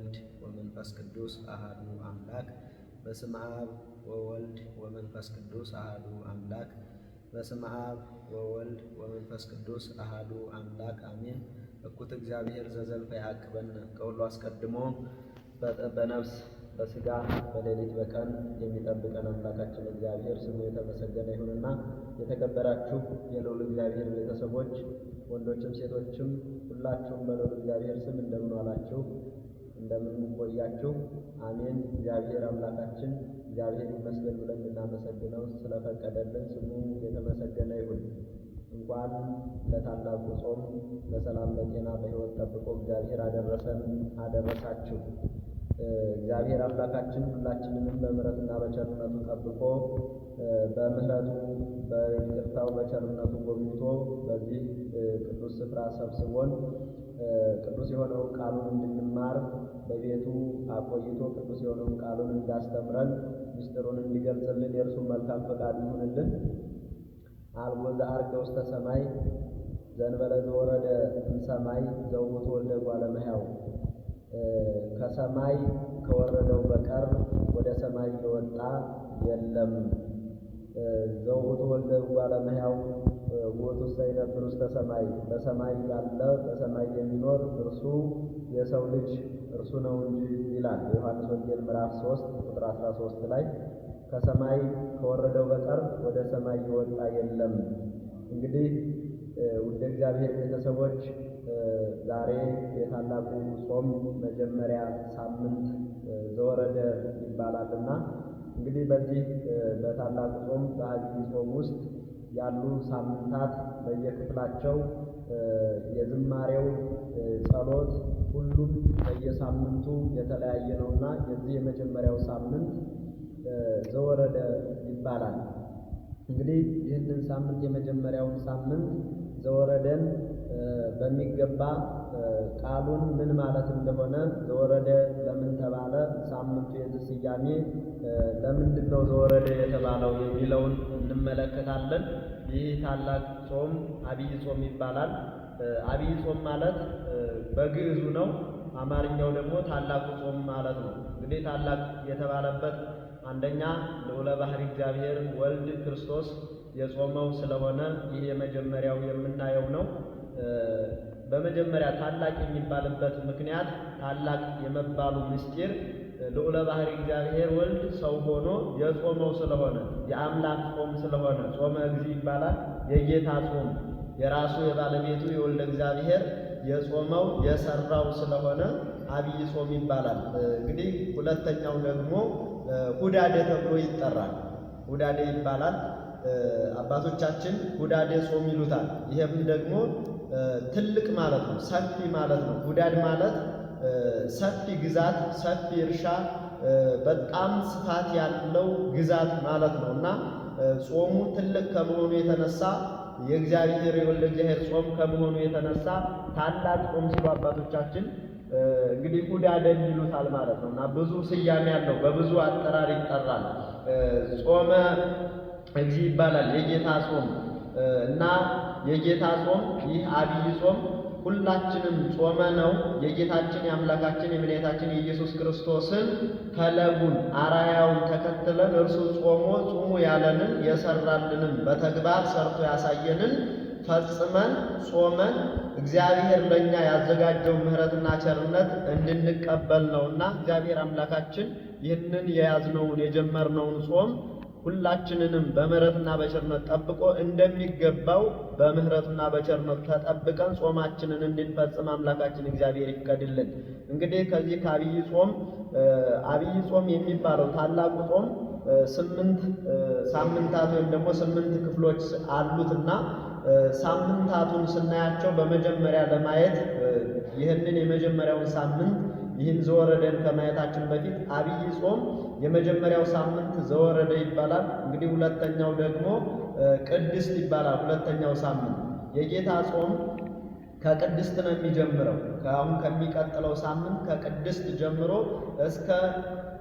ወወልድ ወመንፈስ ቅዱስ አሐዱ አምላክ። በስመ አብ ወወልድ ወመንፈስ ቅዱስ አሐዱ አምላክ። በስመ አብ ወወልድ ወመንፈስ ቅዱስ አሐዱ አምላክ አሜን። እኩት እግዚአብሔር ዘዘልፈ ያዕቅበነ። ከሁሉ አስቀድሞ በነፍስ በሥጋ በሌሊት በቀን የሚጠብቀን አምላካችን እግዚአብሔር ስሙ የተመሰገነ ይሁንና የተከበራችሁ የልዑል እግዚአብሔር ቤተሰቦች ወንዶችም ሴቶችም ሁላችሁም በልዑል እግዚአብሔር ስም እንደምን ዋላችሁ? እንደምን ቆያችሁ? አሜን። እግዚአብሔር አምላካችን እግዚአብሔር ይመስገን ብለን እንድናመሰግነው ስለፈቀደልን ስሙ የተመሰገነ ይሁን። እንኳን ለታላቁ ጾም በሰላም በጤና በሕይወት ጠብቆ እግዚአብሔር አደረሰን አደረሳችሁ። እግዚአብሔር አምላካችን ሁላችንንም በምሕረቱና በቸርነቱ ጠብቆ በምሕረቱ በይቅርታው በቸርነቱ ጎብኝቶ በዚህ ቅዱስ ስፍራ ሰብስቦን ቅዱስ የሆነውን ቃሉን እንድንማር በቤቱ አቆይቶ ቅዱስ የሆነውን ቃሉን እንዳስተምረን ምስጢሩን እንዲገልጽልን የእርሱን መልካም ፈቃድ ይሁንልን። አልቦ ዘዐርገ ውስተ ሰማይ ዘእንበለ ዘወረደ እምሰማይ ዘውእቱ ወልደ እጓለ እመሕያው። ከሰማይ ከወረደው በቀር ወደ ሰማይ የወጣ የለም። ዘውእቱ ወልደ እጓለ እመሕያው ውእቱሰ ይነብር ውስተ ሰማይ። በሰማይ ያለ በሰማይ የሚኖር እርሱ የሰው ልጅ እርሱ ነው እንጂ ይላል የዮሐንስ ወንጌል ምዕራፍ 3 ቁጥር 13 ላይ ከሰማይ ከወረደው በቀር ወደ ሰማይ የወጣ የለም። እንግዲህ ውድ እግዚአብሔር ቤተሰቦች ዛሬ የታላቁ ጾም መጀመሪያ ሳምንት ዘወረደ ይባላልና እንግዲህ በዚህ በታላቁ ጾም በዐቢይ ጾም ውስጥ ያሉ ሳምንታት በየክፍላቸው የዝማሬው ጸሎት ሁሉም በየሳምንቱ የተለያየ ነውና የዚህ የመጀመሪያው ሳምንት ዘወረደ ይባላል። እንግዲህ ይህንን ሳምንት የመጀመሪያውን ሳምንት ዘወረደን በሚገባ ቃሉን ምን ማለት እንደሆነ ዘወረደ ለምን ተባለ፣ ሳምንቱ የዚህ ስያሜ ለምንድን ነው ዘወረደ የተባለው የሚለውን እንመለከታለን። ይህ ታላቅ ጾም ዐቢይ ጾም ይባላል። ዐቢይ ጾም ማለት በግዕዙ ነው። አማርኛው ደግሞ ታላቁ ጾም ማለት ነው። እንግዲህ ታላቅ የተባለበት አንደኛ ልዑለ ባሕርይ እግዚአብሔር ወልድ ክርስቶስ የጾመው ስለሆነ ይህ የመጀመሪያው የምናየው ነው። በመጀመሪያ ታላቅ የሚባልበት ምክንያት ታላቅ የመባሉ ምስጢር ልዑለ ባሕርይ እግዚአብሔር ወልድ ሰው ሆኖ የጾመው ስለሆነ የአምላክ ጾም ስለሆነ ጾመ እግዚእ ይባላል። የጌታ ጾም የራሱ የባለቤቱ የወልደ እግዚአብሔር የጾመው የሰራው ስለሆነ ዐቢይ ጾም ይባላል። እንግዲህ ሁለተኛው ደግሞ ሁዳዴ ተብሎ ይጠራል። ሁዳዴ ይባላል። አባቶቻችን ሁዳዴ ጾም ይሉታል። ይሄም ደግሞ ትልቅ ማለት ነው፣ ሰፊ ማለት ነው። ሁዳድ ማለት ሰፊ ግዛት፣ ሰፊ እርሻ፣ በጣም ስፋት ያለው ግዛት ማለት ነው እና ጾሙ ትልቅ ከመሆኑ የተነሳ የእግዚአብሔር የወልደ እግዚአብሔር ጾም ከመሆኑ የተነሳ ታላቅ ጾም ሲሉ አባቶቻችን እንግዲህ ሁዳዴን ይሉታል ማለት ነው እና ብዙ ስያሜ ያለው በብዙ አጠራር ይጠራል። ጾመ እግዚእ ይባላል የጌታ ጾም እና የጌታ ጾም ይህ ዐቢይ ጾም ሁላችንም ጾመ ነው የጌታችን የአምላካችን የመድኃኒታችን የኢየሱስ ክርስቶስን ፈለጉን አራያውን ተከትለን እርሱ ጾሞ ጹሙ ያለንን የሰራልንን በተግባር ሰርቶ ያሳየንን ፈጽመን ጾመን እግዚአብሔር ለእኛ ያዘጋጀው ምሕረትና ቸርነት እንድንቀበል ነውና እግዚአብሔር አምላካችን ይህንን የያዝነውን የጀመርነውን ጾም ሁላችንንም በምሕረትና በቸርነት ጠብቆ እንደሚገባው በምሕረቱና በቸርነቱ ተጠብቀን ጾማችንን እንድንፈጽም አምላካችን እግዚአብሔር ይፍቀድልን። እንግዲህ ከዚህ ከዐቢይ ጾም ዐቢይ ጾም የሚባለው ታላቁ ጾም 8 ሳምንታት ወይም ደግሞ 8 ክፍሎች አሉትና ሳምንታቱን ስናያቸው በመጀመሪያ ለማየት ይህንን የመጀመሪያውን ሳምንት ይህን ዘወረደን ከማየታችን በፊት ዐቢይ ጾም የመጀመሪያው ሳምንት ዘወረደ ይባላል። እንግዲህ ሁለተኛው ደግሞ ቅድስት ይባላል። ሁለተኛው ሳምንት የጌታ ጾም ከቅድስት ነው የሚጀምረው። ከአሁን ከሚቀጥለው ሳምንት ከቅድስት ጀምሮ እስከ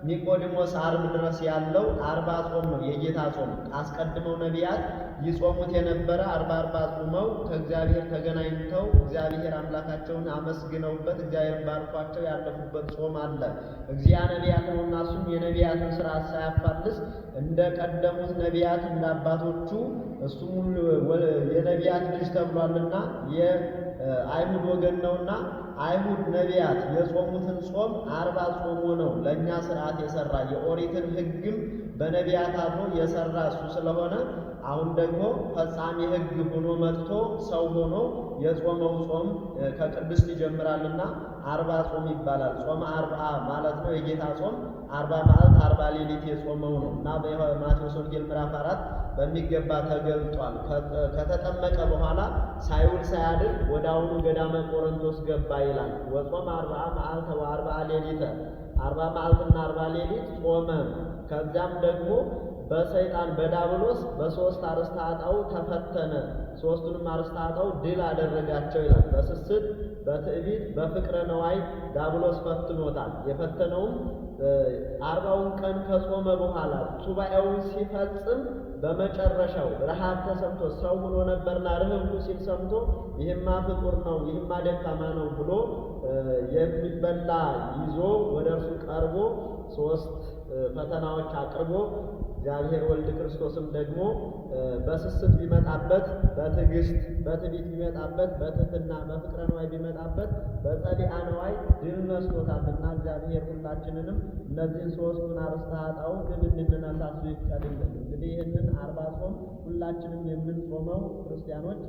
ኒቆዲሞስ ዓርብ ድረስ ያለው 40 ጾም ነው፣ የጌታ ጾም። አስቀድመው ነቢያት ይጾሙት የነበረ 40 ጾመው ከእግዚአብሔር ተገናኝተው እግዚአብሔር አምላካቸውን አመስግነውበት እግዚአብሔር ባርኳቸው ያለፉበት ጾም አለ። እግዚአ ነቢያት ነውና እሱም የነቢያትን ሥርዓት ሳያፋልስ እንደ ቀደሙት ነቢያት እንደ አባቶቹ እሱም የነቢያት ልጅ ተብሏልና የአይሁድ ወገን ነውና አይሁድ ነቢያት የጾሙትን ጾም 40 ጾሞ ነው ለእኛ ሥርዓት የሠራ የኦሪትን ሕግም በነቢያት አድሮ የሠራ እሱ ስለሆነ አሁን ደግሞ ፈጻሚ ሕግ ሆኖ መጥቶ ሰው ሆኖ የጾመው ጾም ከቅድስት ይጀምራልና 40 ጾም ይባላል። ጾመ 40 ማለት ነው የጌታ ጾም 40 መዓልት 40 ሌሊት የጾመው ነው እና በማቴዎስ ወንጌል ምዕራፍ 4 በሚገባ ተገልጧል። ከተጠመቀ በኋላ ሳይውል ሳያድር ወደ አሁኑ ገዳመ ቆሮንቶስ ገባ ይላል። ወጾመ 40 መዓልተ ወ40 ሌሊተ 40 መዓልትና 40 ሌሊት ጾመ። ከዚያም ደግሞ በሰይጣን በዳብሎስ በሶስት አርእስተ ኃጣውእ ተፈተነ። ሶስቱንም አርእስተ ኃጣውእ ድል አደረጋቸው ይላል። በስስት በትዕቢት በፍቅረ ነዋይ ዳብሎስ ፈትኖታል። የፈተነውም 40ውን ቀን ከጾመ በኋላ ሱባኤውን ሲፈጽም በመጨረሻው ረሃብ ተሰምቶ ሰው ሆኖ ነበርና ርህቡ ሲል ሰምቶ ይህማ ፍጡር ነው ይህማ ደካማ ነው ብሎ የሚበላ ይዞ ወደ እርሱ ቀርቦ 3 ፈተናዎች አቅርቦ እግዚአብሔር ወልድ ክርስቶስም ደግሞ በስስት ቢመጣበት በትዕግስት በትዕቢት ቢመጣበት በትሕትና በፍቅረ ነዋይ ቢመጣበት በጸሊአ ነዋይ ድል ነስቶታልና እግዚአብሔር ሁላችንንም እነዚህን 3ቱን አርእስተ ኃጣውእ ድል እንድንነሳሱ ይፍቀድልን። እንግዲህ ይህንን 40 ጾም ሁላችንም የምንጾመው ክርስቲያኖች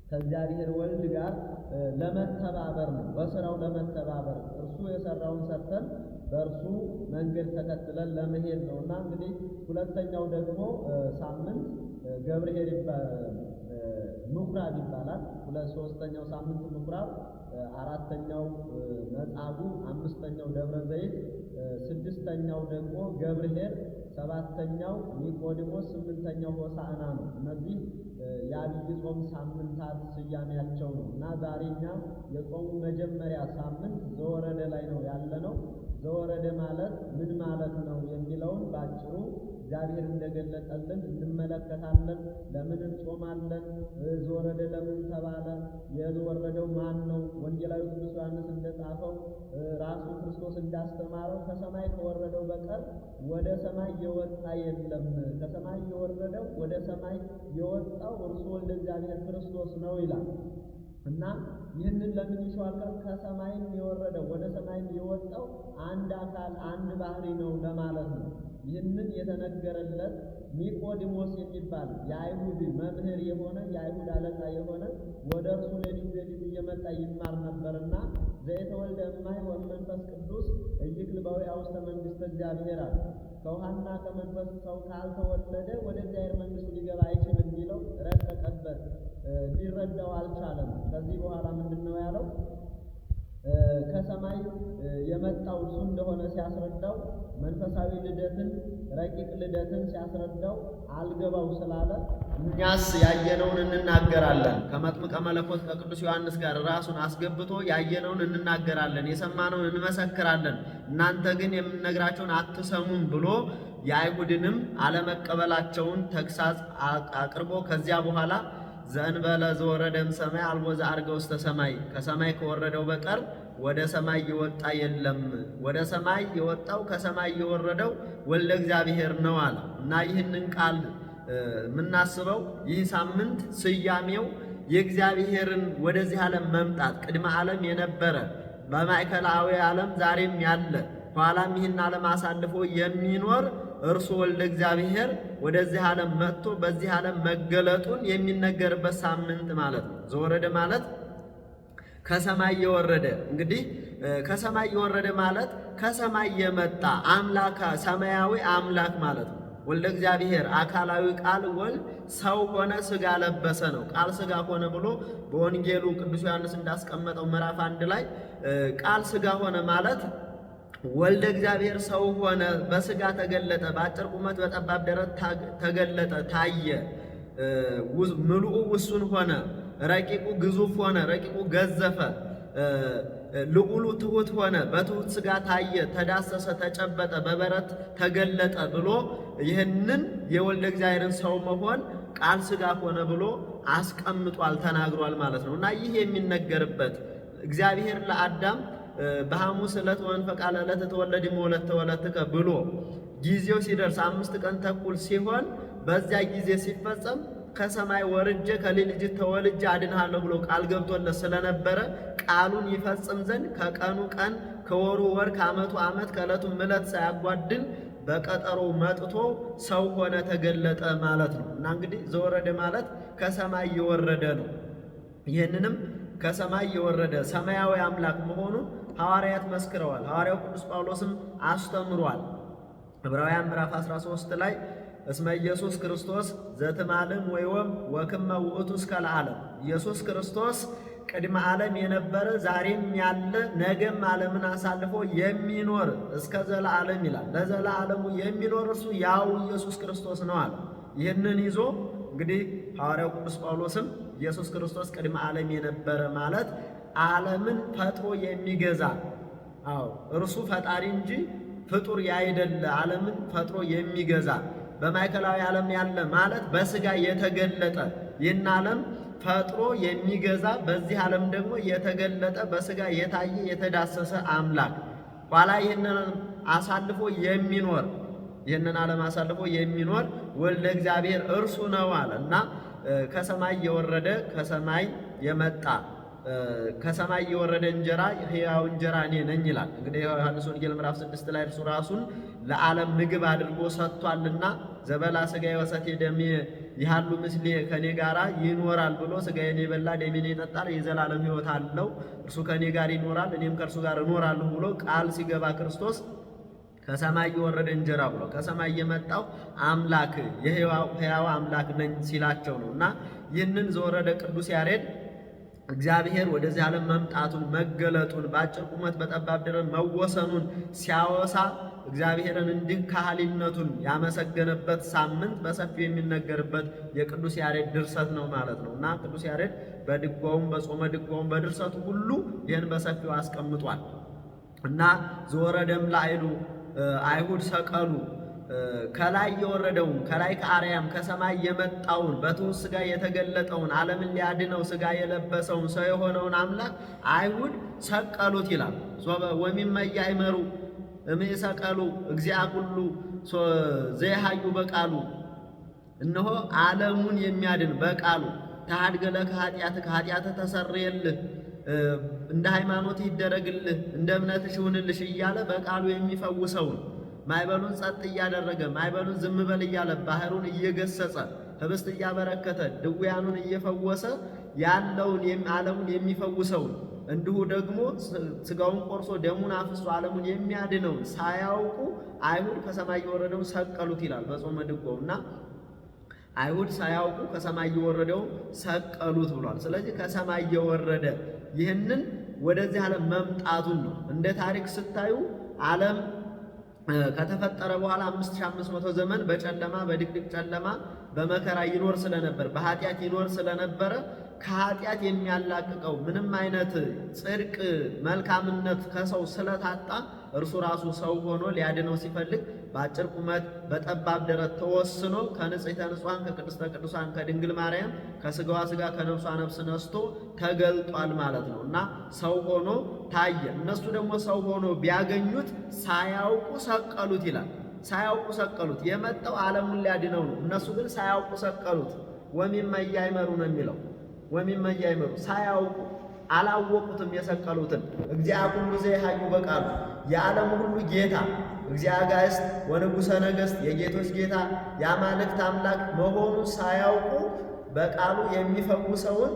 ከእግዚአብሔር ወልድ ጋር ለመተባበር ነው፣ በሥራው ለመተባበር እርሱ የሠራውን ሰርተን በእርሱ መንገድ ተከትለን ለመሄድ ነውና እንግዲህ ሁለተኛው ደግሞ ሳምንት ገብርኄር ምኵራብ ይባላል። ሶስተኛው ሳምንት ምኵራብ፣ አራተኛው መጻጉዕ፣ አምስተኛው ደብረ ዘይት፣ ስድስተኛው ደግሞ ገብርኄር፣ ሰባተኛው ኒቆዲሞስ፣ ስምንተኛው ሆሳዕና ነው። እነዚህ የዐቢይ ጾም ሳምንታት ስያሜያቸው ነው እና ዛሬ እኛ የጾሙ መጀመሪያ ሳምንት ዘወረደ ላይ ነው ያለነው። ዘወረደ ማለት ምን ማለት ነው የሚለውን ባጭሩ እግዚአብሔር እንደገለጠልን እንመለከታለን። ለምን እንጾማለን? ዘወረደ ለምን ተባለ? የወረደው ማን ነው? ወንጌላዊ ቅዱስ ዮሐንስ እንደጻፈው ራሱ ክርስቶስ እንዳስተማረው ከሰማይ ከወረደው በቀር ወደ ሰማይ የወጣ የለም። ከሰማይ የወረደው ወደ ሰማይ የወጣው እርሱ ወልደ እግዚአብሔር ክርስቶስ ነው ይላል እና ይህንን ለምን ይሸዋል? ከሰማይም የወረደው ወደ ሰማይም የወጣው አንድ አካል አንድ ባህሪ ነው ለማለት ነው። ይህንን የተነገረለት ኒቆዲሞስ የሚባል የአይሁድ መምህር የሆነ የአይሁድ አለቃ የሆነ ወደ እርሱ ሌሊት እየመጣ ይማር ነበርና ዘእተወልደ እማይ ወመንፈስ ቅዱስ ኢይክል በዊአ ውስተ መንግሥተ እግዚአብሔር አለ። ከውሃና ከመንፈስ ሰው ካልተወለደ ወደ እግዚአብሔር መንግሥት ሊገባ አይችልም የሚለው ረቀቀበት፣ ሊረዳው አልቻለም። ከዚህ በኋላ ምንድን ነው ያለው? ከሰማይ የመጣው እሱ እንደሆነ ሲያስረዳው መንፈሳዊ ልደትን ረቂቅ ልደትን ሲያስረዳው አልገባው ስላለ እኛስ ያየነውን እንናገራለን። ከመጥምቀ መለኮት ከቅዱስ ዮሐንስ ጋር ራሱን አስገብቶ ያየነውን እንናገራለን፣ የሰማነውን እንመሰክራለን፣ እናንተ ግን የምንነግራቸውን አትሰሙም ብሎ የአይሁድንም አለመቀበላቸውን ተግሳጽ አቅርቦ ከዚያ በኋላ ዘእንበለ ዘወረደ እምሰማይ አልቦ ዘዐርገ ውስተ ሰማይ፣ ከሰማይ ከወረደው በቀር ወደ ሰማይ የወጣ የለም፣ ወደ ሰማይ የወጣው ከሰማይ የወረደው ወልደ እግዚአብሔር ነው አለ እና ይህንን ቃል የምናስበው ይህ ሳምንት ስያሜው የእግዚአብሔርን ወደዚህ ዓለም መምጣት ቅድመ ዓለም የነበረ በማዕከላዊ ዓለም ዛሬም ያለ ኋላም ይህን ዓለም አሳልፎ የሚኖር እርሱ ወልደ እግዚአብሔር ወደዚህ ዓለም መጥቶ በዚህ ዓለም መገለጡን የሚነገርበት ሳምንት ማለት ነው። ዘወረደ ማለት ከሰማይ የወረደ እንግዲህ ከሰማይ የወረደ ማለት ከሰማይ የመጣ አምላክ ሰማያዊ አምላክ ማለት ነው። ወልደ እግዚአብሔር አካላዊ ቃል ወልድ ሰው ሆነ ሥጋ ለበሰ ነው። ቃል ሥጋ ሆነ ብሎ በወንጌሉ ቅዱስ ዮሐንስ እንዳስቀመጠው ምዕራፍ 1 ላይ ቃል ሥጋ ሆነ ማለት ወልደ እግዚአብሔር ሰው ሆነ፣ በሥጋ ተገለጠ፣ በአጭር ቁመት በጠባብ ደረት ተገለጠ፣ ታየ፣ ምሉኡ ውሱን ሆነ፣ ረቂቁ ግዙፍ ሆነ፣ ረቂቁ ገዘፈ፣ ልዑሉ ትሑት ሆነ፣ በትሑት ሥጋ ታየ፣ ተዳሰሰ፣ ተጨበጠ፣ በበረት ተገለጠ ብሎ ይህንን የወልደ እግዚአብሔርን ሰው መሆን ቃል ሥጋ ሆነ ብሎ አስቀምጧል፣ ተናግሯል ማለት ነው። እና ይህ የሚነገርበት እግዚአብሔር ለአዳም በሐሙስ ዕለት ወንፈቃ ለዕለት ተወለድ ወለተ ወለትከ ብሎ ጊዜው ሲደርስ 5 ቀን ተኩል ሲሆን በዚያ ጊዜ ሲፈጸም ከሰማይ ወርጄ ከልጅ ተወልጄ አድንሃለሁ ብሎ ቃል ገብቶለት ስለነበረ ቃሉን ይፈጽም ዘንድ ከቀኑ ቀን ከወሩ ወር ከዓመቱ ዓመት ከዕለቱ ዕለት ሳያጓድል በቀጠሮ መጥቶ ሰው ሆነ፣ ተገለጠ ማለት ነው። እና እንግዲህ ዘወረደ ማለት ከሰማይ የወረደ ነው። ይህንንም ከሰማይ የወረደ ሰማያዊ አምላክ መሆኑን ሐዋርያት መስክረዋል። ሐዋርያው ቅዱስ ጳውሎስም አስተምሯል። ዕብራውያን ምዕራፍ 13 ላይ እስመ ኢየሱስ ክርስቶስ ዘትማልም ወይወም ወክመ ውእቱ እስከ ለዓለም፣ ኢየሱስ ክርስቶስ ቅድመ ዓለም የነበረ ዛሬም ያለ ነገም ዓለምን አሳልፎ የሚኖር እስከ ዘለዓለም ይላል። ለዘላለሙ የሚኖር እርሱ ያው ኢየሱስ ክርስቶስ ነው አለ። ይህንን ይዞ እንግዲህ ሐዋርያው ቅዱስ ጳውሎስም ኢየሱስ ክርስቶስ ቅድመ ዓለም የነበረ ማለት ዓለምን ፈጥሮ የሚገዛ እርሱ ፈጣሪ እንጂ ፍጡር ያይደለ ዓለምን ፈጥሮ የሚገዛ በማዕከላዊ ዓለም ያለ ማለት በሥጋ የተገለጠ ይህን ዓለም ፈጥሮ የሚገዛ በዚህ ዓለም ደግሞ የተገለጠ በሥጋ የታየ የተዳሰሰ አምላክ ኋላ ይህንን አሳልፎ የሚኖር ይህንን ዓለም አሳልፎ የሚኖር ወልደ እግዚአብሔር እርሱ ነው አለ እና ከሰማይ የወረደ ከሰማይ የመጣ ከሰማይ የወረደ እንጀራ ሕያው እንጀራ እኔ ነኝ ይላል። እንግዲህ ዮሐንስ ወንጌል ምዕራፍ 6 ላይ እርሱ ራሱን ለዓለም ምግብ አድርጎ ሰጥቷልና ዘበላ ሥጋዬ ወሰቴ ደሜ ይሃሉ ምስሌ ከኔ ጋራ ይኖራል ብሎ ሥጋዬን የበላ ደሜን የጠጣ የዘላለም ሕይወት አለው፣ እርሱ ከኔ ጋር ይኖራል እኔም ከእርሱ ጋር እኖራለሁ ብሎ ቃል ሲገባ ክርስቶስ ከሰማይ የወረደ እንጀራ ብሎ ከሰማይ የመጣው አምላክ የሕያው አምላክ ነኝ ሲላቸው ነው። እና ይህንን ዘወረደ ቅዱስ ያሬድ እግዚአብሔር ወደዚህ ዓለም መምጣቱን መገለጡን በአጭር ቁመት በጠባብ ደረት መወሰኑን ሲያወሳ እግዚአብሔርን እንዲህ ካህሊነቱን ያመሰገነበት ሳምንት በሰፊው የሚነገርበት የቅዱስ ያሬድ ድርሰት ነው ማለት ነው። እና ቅዱስ ያሬድ በድጓውም በጾመ ድጓውም በድርሰቱ ሁሉ ይህን በሰፊው አስቀምጧል። እና ዘወረደም ላዕሉ አይሁድ ሰቀሉ ከላይ የወረደውን ከላይ ከአርያም ከሰማይ የመጣውን በትሑት ሥጋ የተገለጠውን ዓለምን ሊያድነው ሥጋ የለበሰውን ሰው የሆነውን አምላክ አይሁድ ሰቀሉት ይላል። ወሚመ ያእመሩ እምይሰቀሉ እግዚአ ኩሉ ዘይሃዩ በቃሉ እነሆ ዓለሙን የሚያድን በቃሉ ተሃድገለ ከኃጢአትህ ኃጢአትህ ተሰረየልህ እንደ ሃይማኖት ይደረግልህ እንደ እምነትሽ ይሁንልሽ እያለ በቃሉ የሚፈውሰውን ማዕበሉን ጸጥ እያደረገ ማዕበሉን ዝም በል እያለ ባህሩን እየገሰጸ ህብስት እያበረከተ ድውያኑን እየፈወሰ ያለውን ዓለሙን የሚፈውሰውን እንዲሁ ደግሞ ሥጋውን ቆርሶ ደሙን አፍሶ ዓለሙን የሚያድነውን ሳያውቁ አይሁድ ከሰማይ የወረደውን ሰቀሉት ይላል በጾመ ድጓው። እና አይሁድ ሳያውቁ ከሰማይ የወረደውን ሰቀሉት ብሏል። ስለዚህ ከሰማይ የወረደ ይህንን ወደዚህ ዓለም መምጣቱን ነው። እንደ ታሪክ ስታዩ ዓለም ከተፈጠረ በኋላ 5500 ዘመን በጨለማ በድቅድቅ ጨለማ በመከራ ይኖር ስለነበር በኃጢአት ይኖር ስለነበረ ከኃጢአት የሚያላቅቀው ምንም አይነት ጽድቅ መልካምነት ከሰው ስለታጣ እርሱ ራሱ ሰው ሆኖ ሊያድነው ሲፈልግ በአጭር ቁመት በጠባብ ደረት ተወስኖ ከንጽሕተ ንጹሐን ከቅድስተ ቅዱሳን ከድንግል ማርያም ከሥጋዋ ሥጋ ከነፍሷ ነፍስ ነስቶ ተገልጧል ማለት ነው። እና ሰው ሆኖ ታየ። እነሱ ደግሞ ሰው ሆኖ ቢያገኙት ሳያውቁ ሰቀሉት ይላል። ሳያውቁ ሰቀሉት። የመጣው ዓለሙን ሊያድነው ነው። እነሱ ግን ሳያውቁ ሰቀሉት። ወሚመ ያእመሩ ነው የሚለው። ወሚመ ያእመሩ ሳያውቁ አላወቁትም የሰቀሉትን። እግዚአ ኩሉ ዘይሃዩ በቃሉ የዓለም ሁሉ ጌታ እግዚአ አጋዕዝት ወንጉሠ ነገሥት የጌቶች ጌታ የአማልክት አምላክ መሆኑን ሳያውቁ በቃሉ የሚፈውሰውን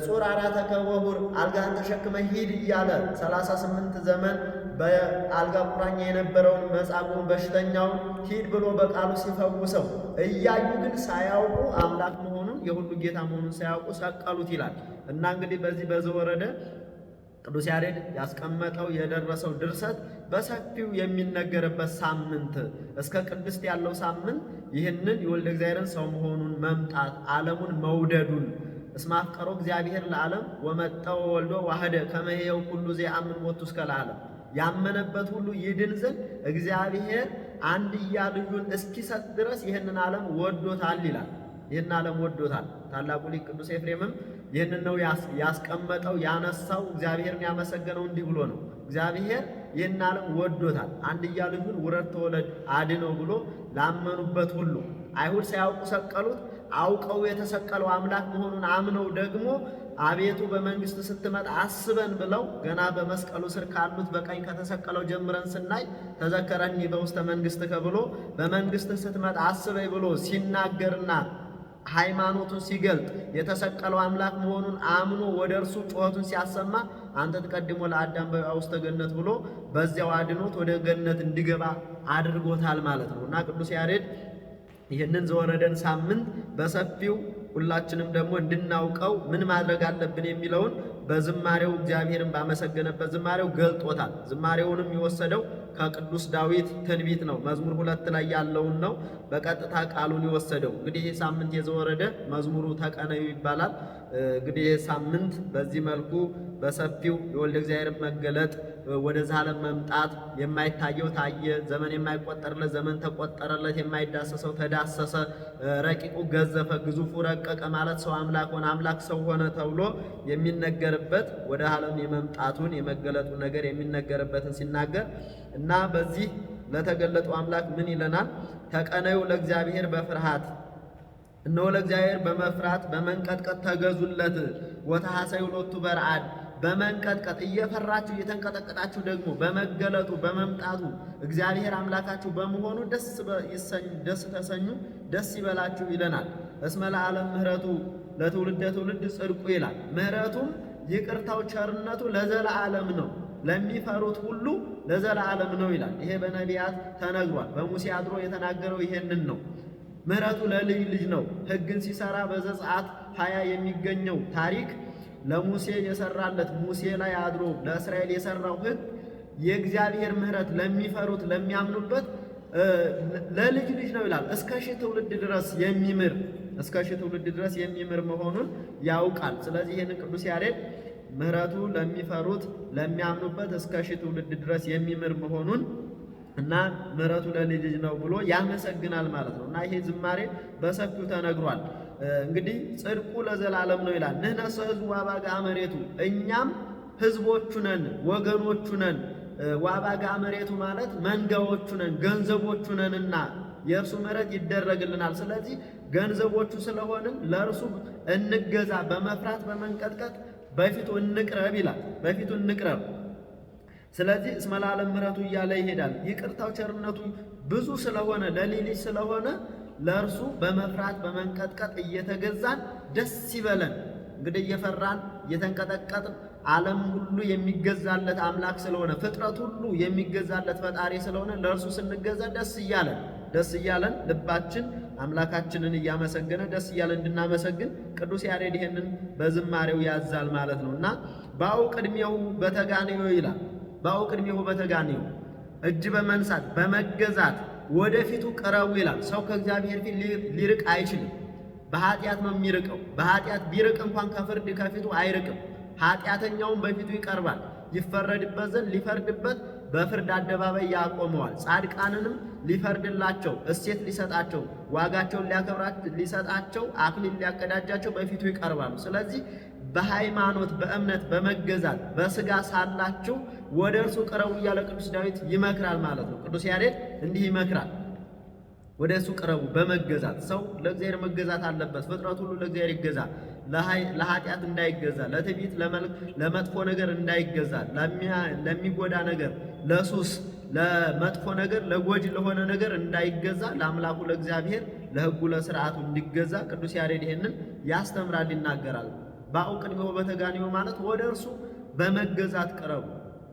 ጹር አራተከ ወሁር አልጋህን ተሸክመ ሂድ እያለ 38 ዘመን በአልጋ ቁራኛ የነበረውን መጻጉዕን በሽተኛውን ሂድ ብሎ በቃሉ ሲፈውሰው እያዩ ግን ሳያውቁ አምላክ መሆኑን የሁሉ ጌታ መሆኑን ሳያውቁ ሰቀሉት ይላል። እና እንግዲህ በዚህ በዘወረደ ቅዱስ ያሬድ ያስቀመጠው የደረሰው ድርሰት በሰፊው የሚነገርበት ሳምንት እስከ ቅድስት ያለው ሳምንት ይህንን የወልደ እግዚአብሔርን ሰው መሆኑን መምጣት ዓለሙን መውደዱን እስመ አፍቀሮ እግዚአብሔር ለዓለም ወመጠው ወልዶ ዋህደ ከመ ሕያው ኩሉ ዘየአምን ቦቱ እስከ ለዓለም። ያመነበት ሁሉ ይድን ዘንድ እግዚአብሔር አንድያ ልጁን እስኪሰጥ ድረስ ይህንን ዓለም ወዶታል ይላል። ይህን ዓለም ወዶታል። ታላቁ ሊቅ ቅዱስ ኤፍሬምም ይህንን ነው ያስቀመጠው ያነሳው። እግዚአብሔርን ያመሰገነው እንዲህ ብሎ ነው። እግዚአብሔር ይህን ዓለም ወዶታል፣ አንድያ ልጁን ውረድ ተወለድ አድነው ብሎ ላመኑበት ሁሉ አይሁድ ሳያውቁ ሰቀሉት። አውቀው የተሰቀለው አምላክ መሆኑን አምነው ደግሞ አቤቱ በመንግስት ስትመጣ አስበን ብለው ገና በመስቀሉ ስር ካሉት በቀኝ ከተሰቀለው ጀምረን ስናይ ተዘከረኒ በውስተ መንግሥትከ ብሎ በመንግስት ስትመጣ አስበኝ ብሎ ሲናገርና ሃይማኖቱን ሲገልጥ የተሰቀለው አምላክ መሆኑን አምኖ ወደ እርሱ ጩኸቱን ሲያሰማ አንተ ተቀድሞ ለአዳም በውስተ ገነት ብሎ በዚያው አድኖት ወደ ገነት እንዲገባ አድርጎታል ማለት ነው። እና ቅዱስ ያሬድ ይህንን ዘወረደን ሳምንት በሰፊው ሁላችንም ደግሞ እንድናውቀው ምን ማድረግ አለብን የሚለውን በዝማሬው እግዚአብሔርን ባመሰገነበት ዝማሬው ገልጦታል። ዝማሬውንም የወሰደው ከቅዱስ ዳዊት ትንቢት ነው። መዝሙር 2 ላይ ያለውን ነው በቀጥታ ቃሉን የወሰደው። እንግዲህ ይህ ሳምንት የዘወረደ መዝሙሩ ተቀነዩ ይባላል። እንግዲህ ይህ ሳምንት በዚህ መልኩ በሰፊው የወልደ እግዚአብሔር መገለጥ ወደዛ ዓለም መምጣት የማይታየው ታየ፣ ዘመን የማይቆጠርለት ዘመን ተቆጠረለት፣ የማይዳሰሰው ተዳሰሰ፣ ረቂቁ ገዘፈ፣ ግዙፉ ረቀቀ ማለት ሰው አምላክ ሆነ፣ አምላክ ሰው ሆነ ተብሎ የሚነገርበት ወደ ዓለም የመምጣቱን የመገለጡን ነገር የሚነገርበትን ሲናገር እና በዚህ ለተገለጠው አምላክ ምን ይለናል? ተቀነዩ ለእግዚአብሔር በፍርሃት እነሆ ለእግዚአብሔር በመፍራት በመንቀጥቀጥ ተገዙለት። ወተሐሰዩ ሎቱ በረአድ በመንቀጥቀጥ እየፈራችሁ እየተንቀጠቀጣችሁ ደግሞ በመገለጡ በመምጣቱ እግዚአብሔር አምላካችሁ በመሆኑ ደስ ተሰኙ፣ ደስ ይበላችሁ ይለናል። እስመ ለዓለም ምሕረቱ ለትውልደ ትውልድ ጽድቁ ይላል። ምሕረቱም ይቅርታው ቸርነቱ ለዘለዓለም ነው፣ ለሚፈሩት ሁሉ ለዘለዓለም ነው ይላል። ይሄ በነቢያት ተነግሯል። በሙሴ አድሮ የተናገረው ይሄንን ነው። ምሕረቱ ለልጅ ልጅ ነው። ሕግን ሲሰራ በዘጸአት 20 የሚገኘው ታሪክ ለሙሴ የሰራለት ሙሴ ላይ አድሮ ለእስራኤል የሰራው ሕግ የእግዚአብሔር ምሕረት ለሚፈሩት ለሚያምኑበት ለልጅ ልጅ ነው ይላል። እስከ ሺህ ትውልድ ድረስ የሚምር እስከ ሺህ ትውልድ ድረስ የሚምር መሆኑን ያውቃል። ስለዚህ ይህንን ቅዱስ ያሬድ ምሕረቱ ለሚፈሩት ለሚያምኑበት እስከ ሺህ ትውልድ ድረስ የሚምር መሆኑን እና ምሕረቱ ለልጅ ልጅ ነው ብሎ ያመሰግናል ማለት ነው። እና ይሄ ዝማሬ በሰፊው ተነግሯል። እንግዲህ ጽድቁ ለዘላለም ነው ይላል። ንሕነሰ ሕዝቡ ወአባግዓ መሬቱ እኛም ሕዝቦቹ ነን ወገኖቹ ነን። ወአባግዓ መሬቱ ማለት መንጋዎቹ ነን ገንዘቦቹ ነንና የእርሱ ምሕረት ይደረግልናል። ስለዚህ ገንዘቦቹ ስለሆንን ለእርሱ እንገዛ፣ በመፍራት በመንቀጥቀጥ በፊቱ እንቅረብ ይላል። በፊቱ እንቅረብ። ስለዚህ እስመ ለዓለም ምሕረቱ እያለ ይሄዳል። ይቅርታው ቸርነቱ ብዙ ስለሆነ ለልጅ ስለሆነ ለእርሱ በመፍራት በመንቀጥቀጥ እየተገዛን ደስ ይበለን። እንግዲህ እየፈራን እየተንቀጠቀጥን ዓለም ሁሉ የሚገዛለት አምላክ ስለሆነ ፍጥረት ሁሉ የሚገዛለት ፈጣሪ ስለሆነ ለእርሱ ስንገዛ ደስ እያለን ልባችን አምላካችንን እያመሰገነ ደስ እያለን እንድናመሰግን ቅዱስ ያሬድ ይሄንን በዝማሬው ያዛል ማለት ነው። እና ባው ቅድሜው በተጋነዮ ይላል። ባው ቅድሜው በተጋነዮ እጅ በመንሳት በመገዛት ወደፊቱ ቀረቡ ይላል። ሰው ከእግዚአብሔር ፊት ሊርቅ አይችልም። በኃጢአት ነው የሚርቀው። በኃጢአት ቢርቅ እንኳን ከፍርድ ከፊቱ አይርቅም። ኃጢአተኛውን በፊቱ ይቀርባል። ይፈረድበት ዘንድ ሊፈርድበት በፍርድ አደባባይ ያቆመዋል። ጻድቃንንም ሊፈርድላቸው እሴት ሊሰጣቸው ዋጋቸውን ሊሰጣቸው አክሊል ሊያቀዳጃቸው በፊቱ ይቀርባሉ። ስለዚህ በሃይማኖት በእምነት በመገዛት በስጋ ሳላችሁ ወደ እርሱ ቅረቡ እያለ ቅዱስ ዳዊት ይመክራል ማለት ነው። ቅዱስ ያሬድ እንዲህ ይመክራል። ወደ እሱ ቅረቡ በመገዛት ሰው ለእግዚአብሔር መገዛት አለበት። ፍጥረት ሁሉ ለእግዚአብሔር ይገዛ፣ ለኃጢአት እንዳይገዛ፣ ለትዕቢት ለመጥፎ ነገር እንዳይገዛ፣ ለሚጎዳ ነገር፣ ለሱስ፣ ለመጥፎ ነገር፣ ለጎጂ ለሆነ ነገር እንዳይገዛ፣ ለአምላኩ ለእግዚአብሔር ለሕጉ ለሥርዓቱ እንዲገዛ ቅዱስ ያሬድ ይሄንን ያስተምራል፣ ይናገራል። ባኡ ቅድሜው በተጋነዮ ማለት ወደ እርሱ በመገዛት ቅረቡ።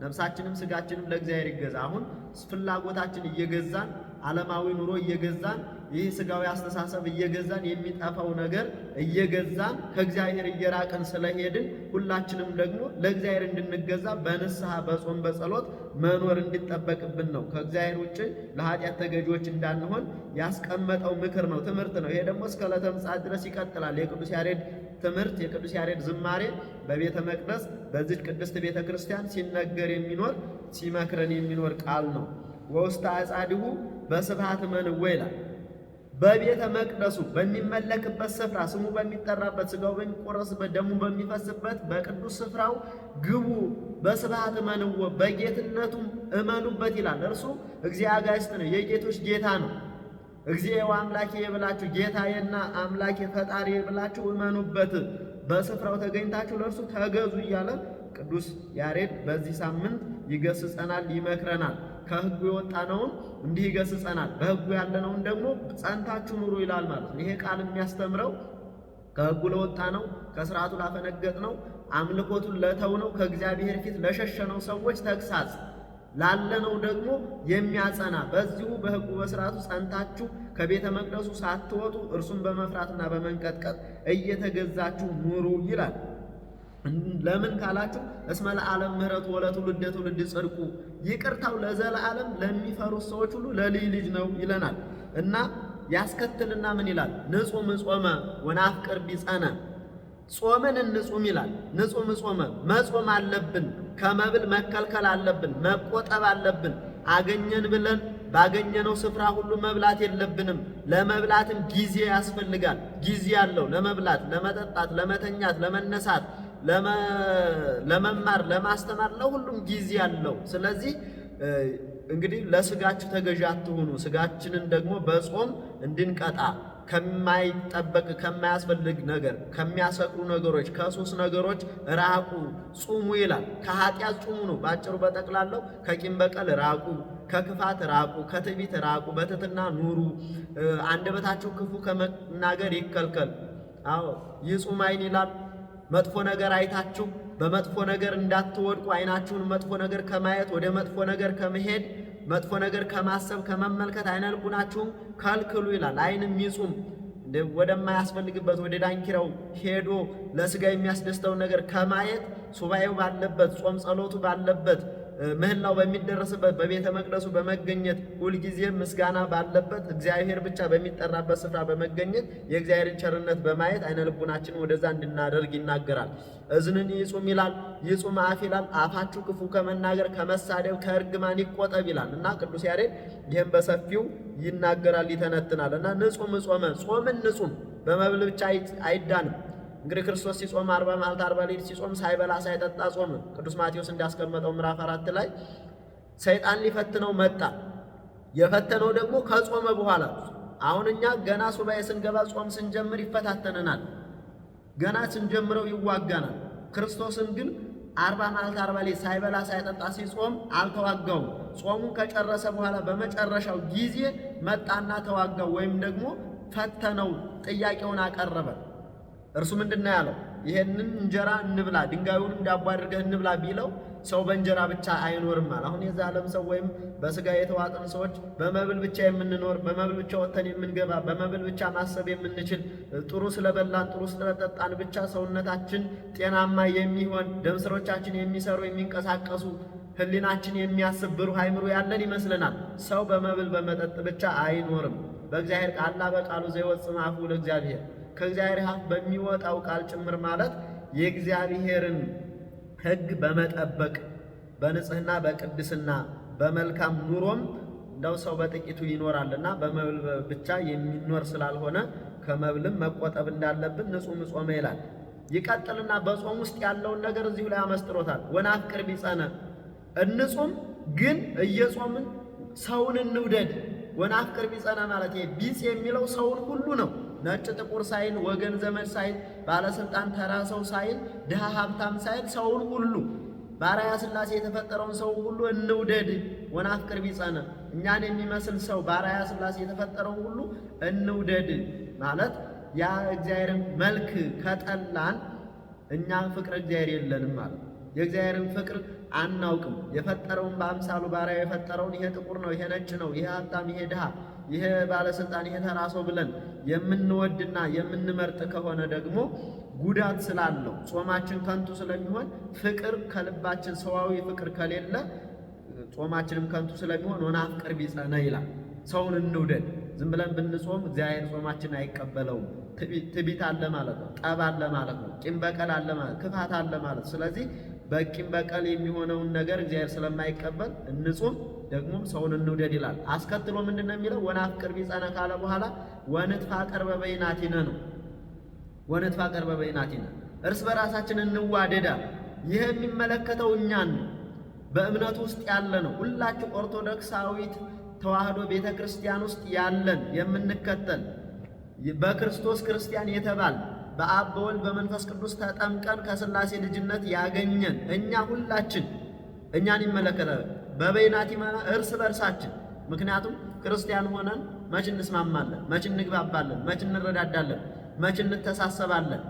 ነፍሳችንም ስጋችንም ለእግዚአብሔር ይገዛ። አሁን ፍላጎታችን እየገዛን ዓለማዊ ኑሮ እየገዛን ይህ ስጋዊ አስተሳሰብ እየገዛን የሚጠፋው ነገር እየገዛን ከእግዚአብሔር እየራቅን ስለሄድን ሁላችንም ደግሞ ለእግዚአብሔር እንድንገዛ በንስሐ በጾም በጸሎት መኖር እንዲጠበቅብን ነው። ከእግዚአብሔር ውጭ ለኃጢአት ተገዢዎች እንዳንሆን ያስቀመጠው ምክር ነው፣ ትምህርት ነው። ይሄ ደግሞ እስከ ዕለተ ምጽአት ድረስ ይቀጥላል። የቅዱስ ያሬድ ትምህርት የቅዱስ ያሬድ ዝማሬ በቤተ መቅደስ በዚህ ቅድስት ቤተ ክርስቲያን ሲነገር የሚኖር ሲመክረን የሚኖር ቃል ነው። ወውስተ አጻዲሁ በስብሐት መንወ ይላል። በቤተ መቅደሱ በሚመለክበት ስፍራ ስሙ በሚጠራበት ሥጋው በሚቆረስበት ደሙ በሚፈስበት በቅዱስ ስፍራው ግቡ፣ በስብሐት መንወ በጌትነቱ እመኑበት ይላል። እርሱ እግዚአ አጋዕዝት ነው፣ የጌቶች ጌታ ነው። እግዚኦ አምላኬ ብላችሁ ጌታዬና አምላኬ ፈጣሪ ብላችሁ እመኑበት፣ በስፍራው ተገኝታችሁ ለእርሱ ተገዙ እያለ ቅዱስ ያሬድ በዚህ ሳምንት ይገስጸናል፣ ይመክረናል። ከሕጉ የወጣነውን እንዲህ ይገስጸናል፣ በሕጉ ያለነውን ደግሞ ጸንታችሁ ኑሩ ይላል ማለት ነው። ይሄ ቃል የሚያስተምረው ከሕጉ ለወጣነው፣ ከሥርዓቱ ላፈነገጥነው፣ አምልኮቱን ለተውነው፣ ከእግዚአብሔር ፊት ለሸሸነው ሰዎች ተግሳጽ ላለነው ደግሞ የሚያጸና በዚሁ በሕጉ በሥርዓቱ ጸንታችሁ ከቤተ መቅደሱ ሳትወጡ እርሱን በመፍራትና በመንቀጥቀጥ እየተገዛችሁ ኑሩ ይላል። ለምን ካላችሁ እስመ ለዓለም ምሕረቱ ወለትውልደ ትውልድ ጽድቁ፣ ይቅርታው ለዘላለም ለሚፈሩት ሰዎች ሁሉ ለልጅ ልጅ ነው ይለናል። እና ያስከትልና ምን ይላል? ንጹም ጾመ ወናፍቅር ቢጸነ፣ ጾምን እንጹም ይላል። ንጹም ጾመ መጾም አለብን፣ ከመብል መከልከል አለብን፣ መቆጠብ አለብን። አገኘን ብለን ባገኘነው ስፍራ ሁሉ መብላት የለብንም። ለመብላትም ጊዜ ያስፈልጋል። ጊዜ አለው ለመብላት፣ ለመጠጣት፣ ለመተኛት፣ ለመነሳት፣ ለመማር፣ ለማስተማር፣ ለሁሉም ጊዜ አለው። ስለዚህ እንግዲህ ለስጋችሁ ተገዢ አትሁኑ። ስጋችንን ደግሞ በጾም እንድንቀጣ ከማይጠበቅ ከማያስፈልግ ነገር፣ ከሚያሰክሩ ነገሮች፣ ከሱስ ነገሮች ራቁ፣ ጹሙ ይላል። ከኃጢአት ጹሙ ነው ባጭሩ። በጠቅላላው ከቂም በቀል ራቁ፣ ከክፋት ራቁ፣ ከትዕቢት ራቁ፣ በትሕትና ኑሩ። አንደበታችሁ ክፉ ከመናገር ይከልከል። አዎ ይጹም ዓይን ይላል። መጥፎ ነገር አይታችሁ በመጥፎ ነገር እንዳትወድቁ ዓይናችሁን መጥፎ ነገር ከማየት ወደ መጥፎ ነገር ከመሄድ መጥፎ ነገር ከማሰብ ከመመልከት ዓይነ ልቡናችሁን ከልክሉ ይላል። ዓይንም ይጹም፣ ወደማያስፈልግበት ወደ ዳንኪራው ሄዶ ለሥጋ የሚያስደስተውን ነገር ከማየት ሱባኤው ባለበት ጾም ጸሎቱ ባለበት ምህላው በሚደረስበት በቤተ መቅደሱ በመገኘት ሁልጊዜም ምስጋና ባለበት እግዚአብሔር ብቻ በሚጠራበት ስፍራ በመገኘት የእግዚአብሔርን ቸርነት በማየት ዓይነ ልቡናችንን ወደዛ እንድናደርግ ይናገራል። እዝንን ይጹም ይላል። ይጹም አፍ ይላል። አፋችሁ ክፉ ከመናገር ከመሳደብ ከእርግማን ይቆጠብ ይላል እና ቅዱስ ያሬድ ይህም በሰፊው ይናገራል፣ ይተነትናል። እና ንጹም ጾመ፣ ጾምን ንጹም በመብል ብቻ አይዳንም። እንግዲህ ክርስቶስ ሲጾም 40 መዓልት 40 ሌሊት ሲጾም ሳይበላ ሳይጠጣ ጾም። ቅዱስ ማቴዎስ እንዳስቀመጠው ምዕራፍ 4 ላይ ሰይጣን ሊፈትነው መጣ። የፈተነው ደግሞ ከጾመ በኋላ። አሁን እኛ ገና ሱባኤ ስንገባ ጾም ስንጀምር ይፈታተነናል፣ ገና ስንጀምረው ይዋጋናል። ክርስቶስን ግን 40 መዓልት 40 ሌሊት ሳይበላ ሳይጠጣ ሲጾም አልተዋጋውም። ጾሙን ከጨረሰ በኋላ በመጨረሻው ጊዜ መጣና ተዋጋው፣ ወይም ደግሞ ፈተነው፣ ጥያቄውን አቀረበ። እርሱ ምንድነው ያለው? ይሄንን እንጀራ እንብላ፣ ድንጋዩንም ዳቦ አድርገህ እንብላ ቢለው ሰው በእንጀራ ብቻ አይኖርም አለ። አሁን የዛ ዓለም ሰው ወይም በስጋ የተዋጥን ሰዎች በመብል ብቻ የምንኖር፣ በመብል ብቻ ወጥተን የምንገባ፣ በመብል ብቻ ማሰብ የምንችል፣ ጥሩ ስለበላን ጥሩ ስለጠጣን ብቻ ሰውነታችን ጤናማ የሚሆን፣ ደም ስሮቻችን የሚሰሩ የሚንቀሳቀሱ፣ ሕሊናችን የሚያስብ ብሩህ አእምሮ ያለን ይመስለናል። ሰው በመብል በመጠጥ ብቻ አይኖርም። በእግዚአብሔር ቃል በቃሉ ዘይወጽእ እምአፉ ለእግዚአብሔር፣ ከእግዚአብሔር አፍ በሚወጣው ቃል ጭምር ማለት የእግዚአብሔርን ሕግ በመጠበቅ በንጽህና በቅድስና በመልካም ኑሮም እንደው ሰው በጥቂቱ ይኖራልና በመብል ብቻ የሚኖር ስላልሆነ ከመብልም መቆጠብ እንዳለብን ንጹም ጾመ ይላል። ይቀጥልና በጾም ውስጥ ያለውን ነገር እዚሁ ላይ አመስጥሮታል። ወናፍቅር ቢጸነ፣ እንጹም ግን እየጾምን ሰውን እንውደድ። ወናፍቅር ቢጸነ ማለት ይሄ ቢጽ የሚለው ሰውን ሁሉ ነው። ነጭ ጥቁር ሳይል፣ ወገን ዘመድ ሳይል፣ ባለስልጣን ተራ ሰው ሳይል፣ ድሃ ሀብታም ሳይል ሰውን ሁሉ በአርአያ ሥላሴ የተፈጠረውን ሰው ሁሉ እንውደድ። ወናፍቅር ቢጸነ፣ እኛን የሚመስል ሰው በአርአያ ሥላሴ የተፈጠረውን ሁሉ እንውደድ ማለት ያ እግዚአብሔርን መልክ ከጠላን እኛ ፍቅር እግዚአብሔር የለንም ማለት። የእግዚአብሔርን ፍቅር አናውቅም። የፈጠረውን በአምሳሉ ባሪያው የፈጠረውን ይሄ ጥቁር ነው፣ ይሄ ነጭ ነው፣ ይሄ ሀብታም፣ ይሄ ድሃ፣ ይሄ ባለስልጣን፣ ይሄ ተራ ሰው ብለን የምንወድና የምንመርጥ ከሆነ ደግሞ ጉዳት ስላለው ጾማችን ከንቱ ስለሚሆን ፍቅር ከልባችን ሰዋዊ ፍቅር ከሌለ ጾማችንም ከንቱ ስለሚሆን ወናፍቅር ቢጸነ ይላል። ሰውን እንውደድ። ዝም ብለን ብንጾም እግዚአብሔር ጾማችን አይቀበለውም። ትዕቢት አለ ማለት ነው። ጠብ አለ ማለት ነው። ቂም በቀል አለ ማለት፣ ክፋት አለ ማለት። ስለዚህ በቂም በቀል የሚሆነውን ነገር እግዚአብሔር ስለማይቀበል እንጹም፣ ደግሞም ሰውን እንውደድ ይላል። አስከትሎ ምንድን ነው የሚለው? ወናፍቅር ቢጸነ ካለ በኋላ ወንትፋቀር በበይናቲነ ነው። ወንትፋቀር በበይናቲነ እርስ በራሳችን እንዋደዳ። ይህ የሚመለከተው እኛን ነው። በእምነቱ ውስጥ ያለ ነው። ሁላችሁ ኦርቶዶክሳዊት ተዋህዶ ቤተ ክርስቲያን ውስጥ ያለን የምንከተል በክርስቶስ ክርስቲያን የተባል በአብ በወልድ በመንፈስ ቅዱስ ተጠምቀን ከሥላሴ ልጅነት ያገኘን እኛ ሁላችን እኛን ይመለከታል። በበይናቲነ እርስ በርሳችን። ምክንያቱም ክርስቲያን ሆነን መች እንስማማለን? መች እንግባባለን? መች እንረዳዳለን? መች እንተሳሰባለን?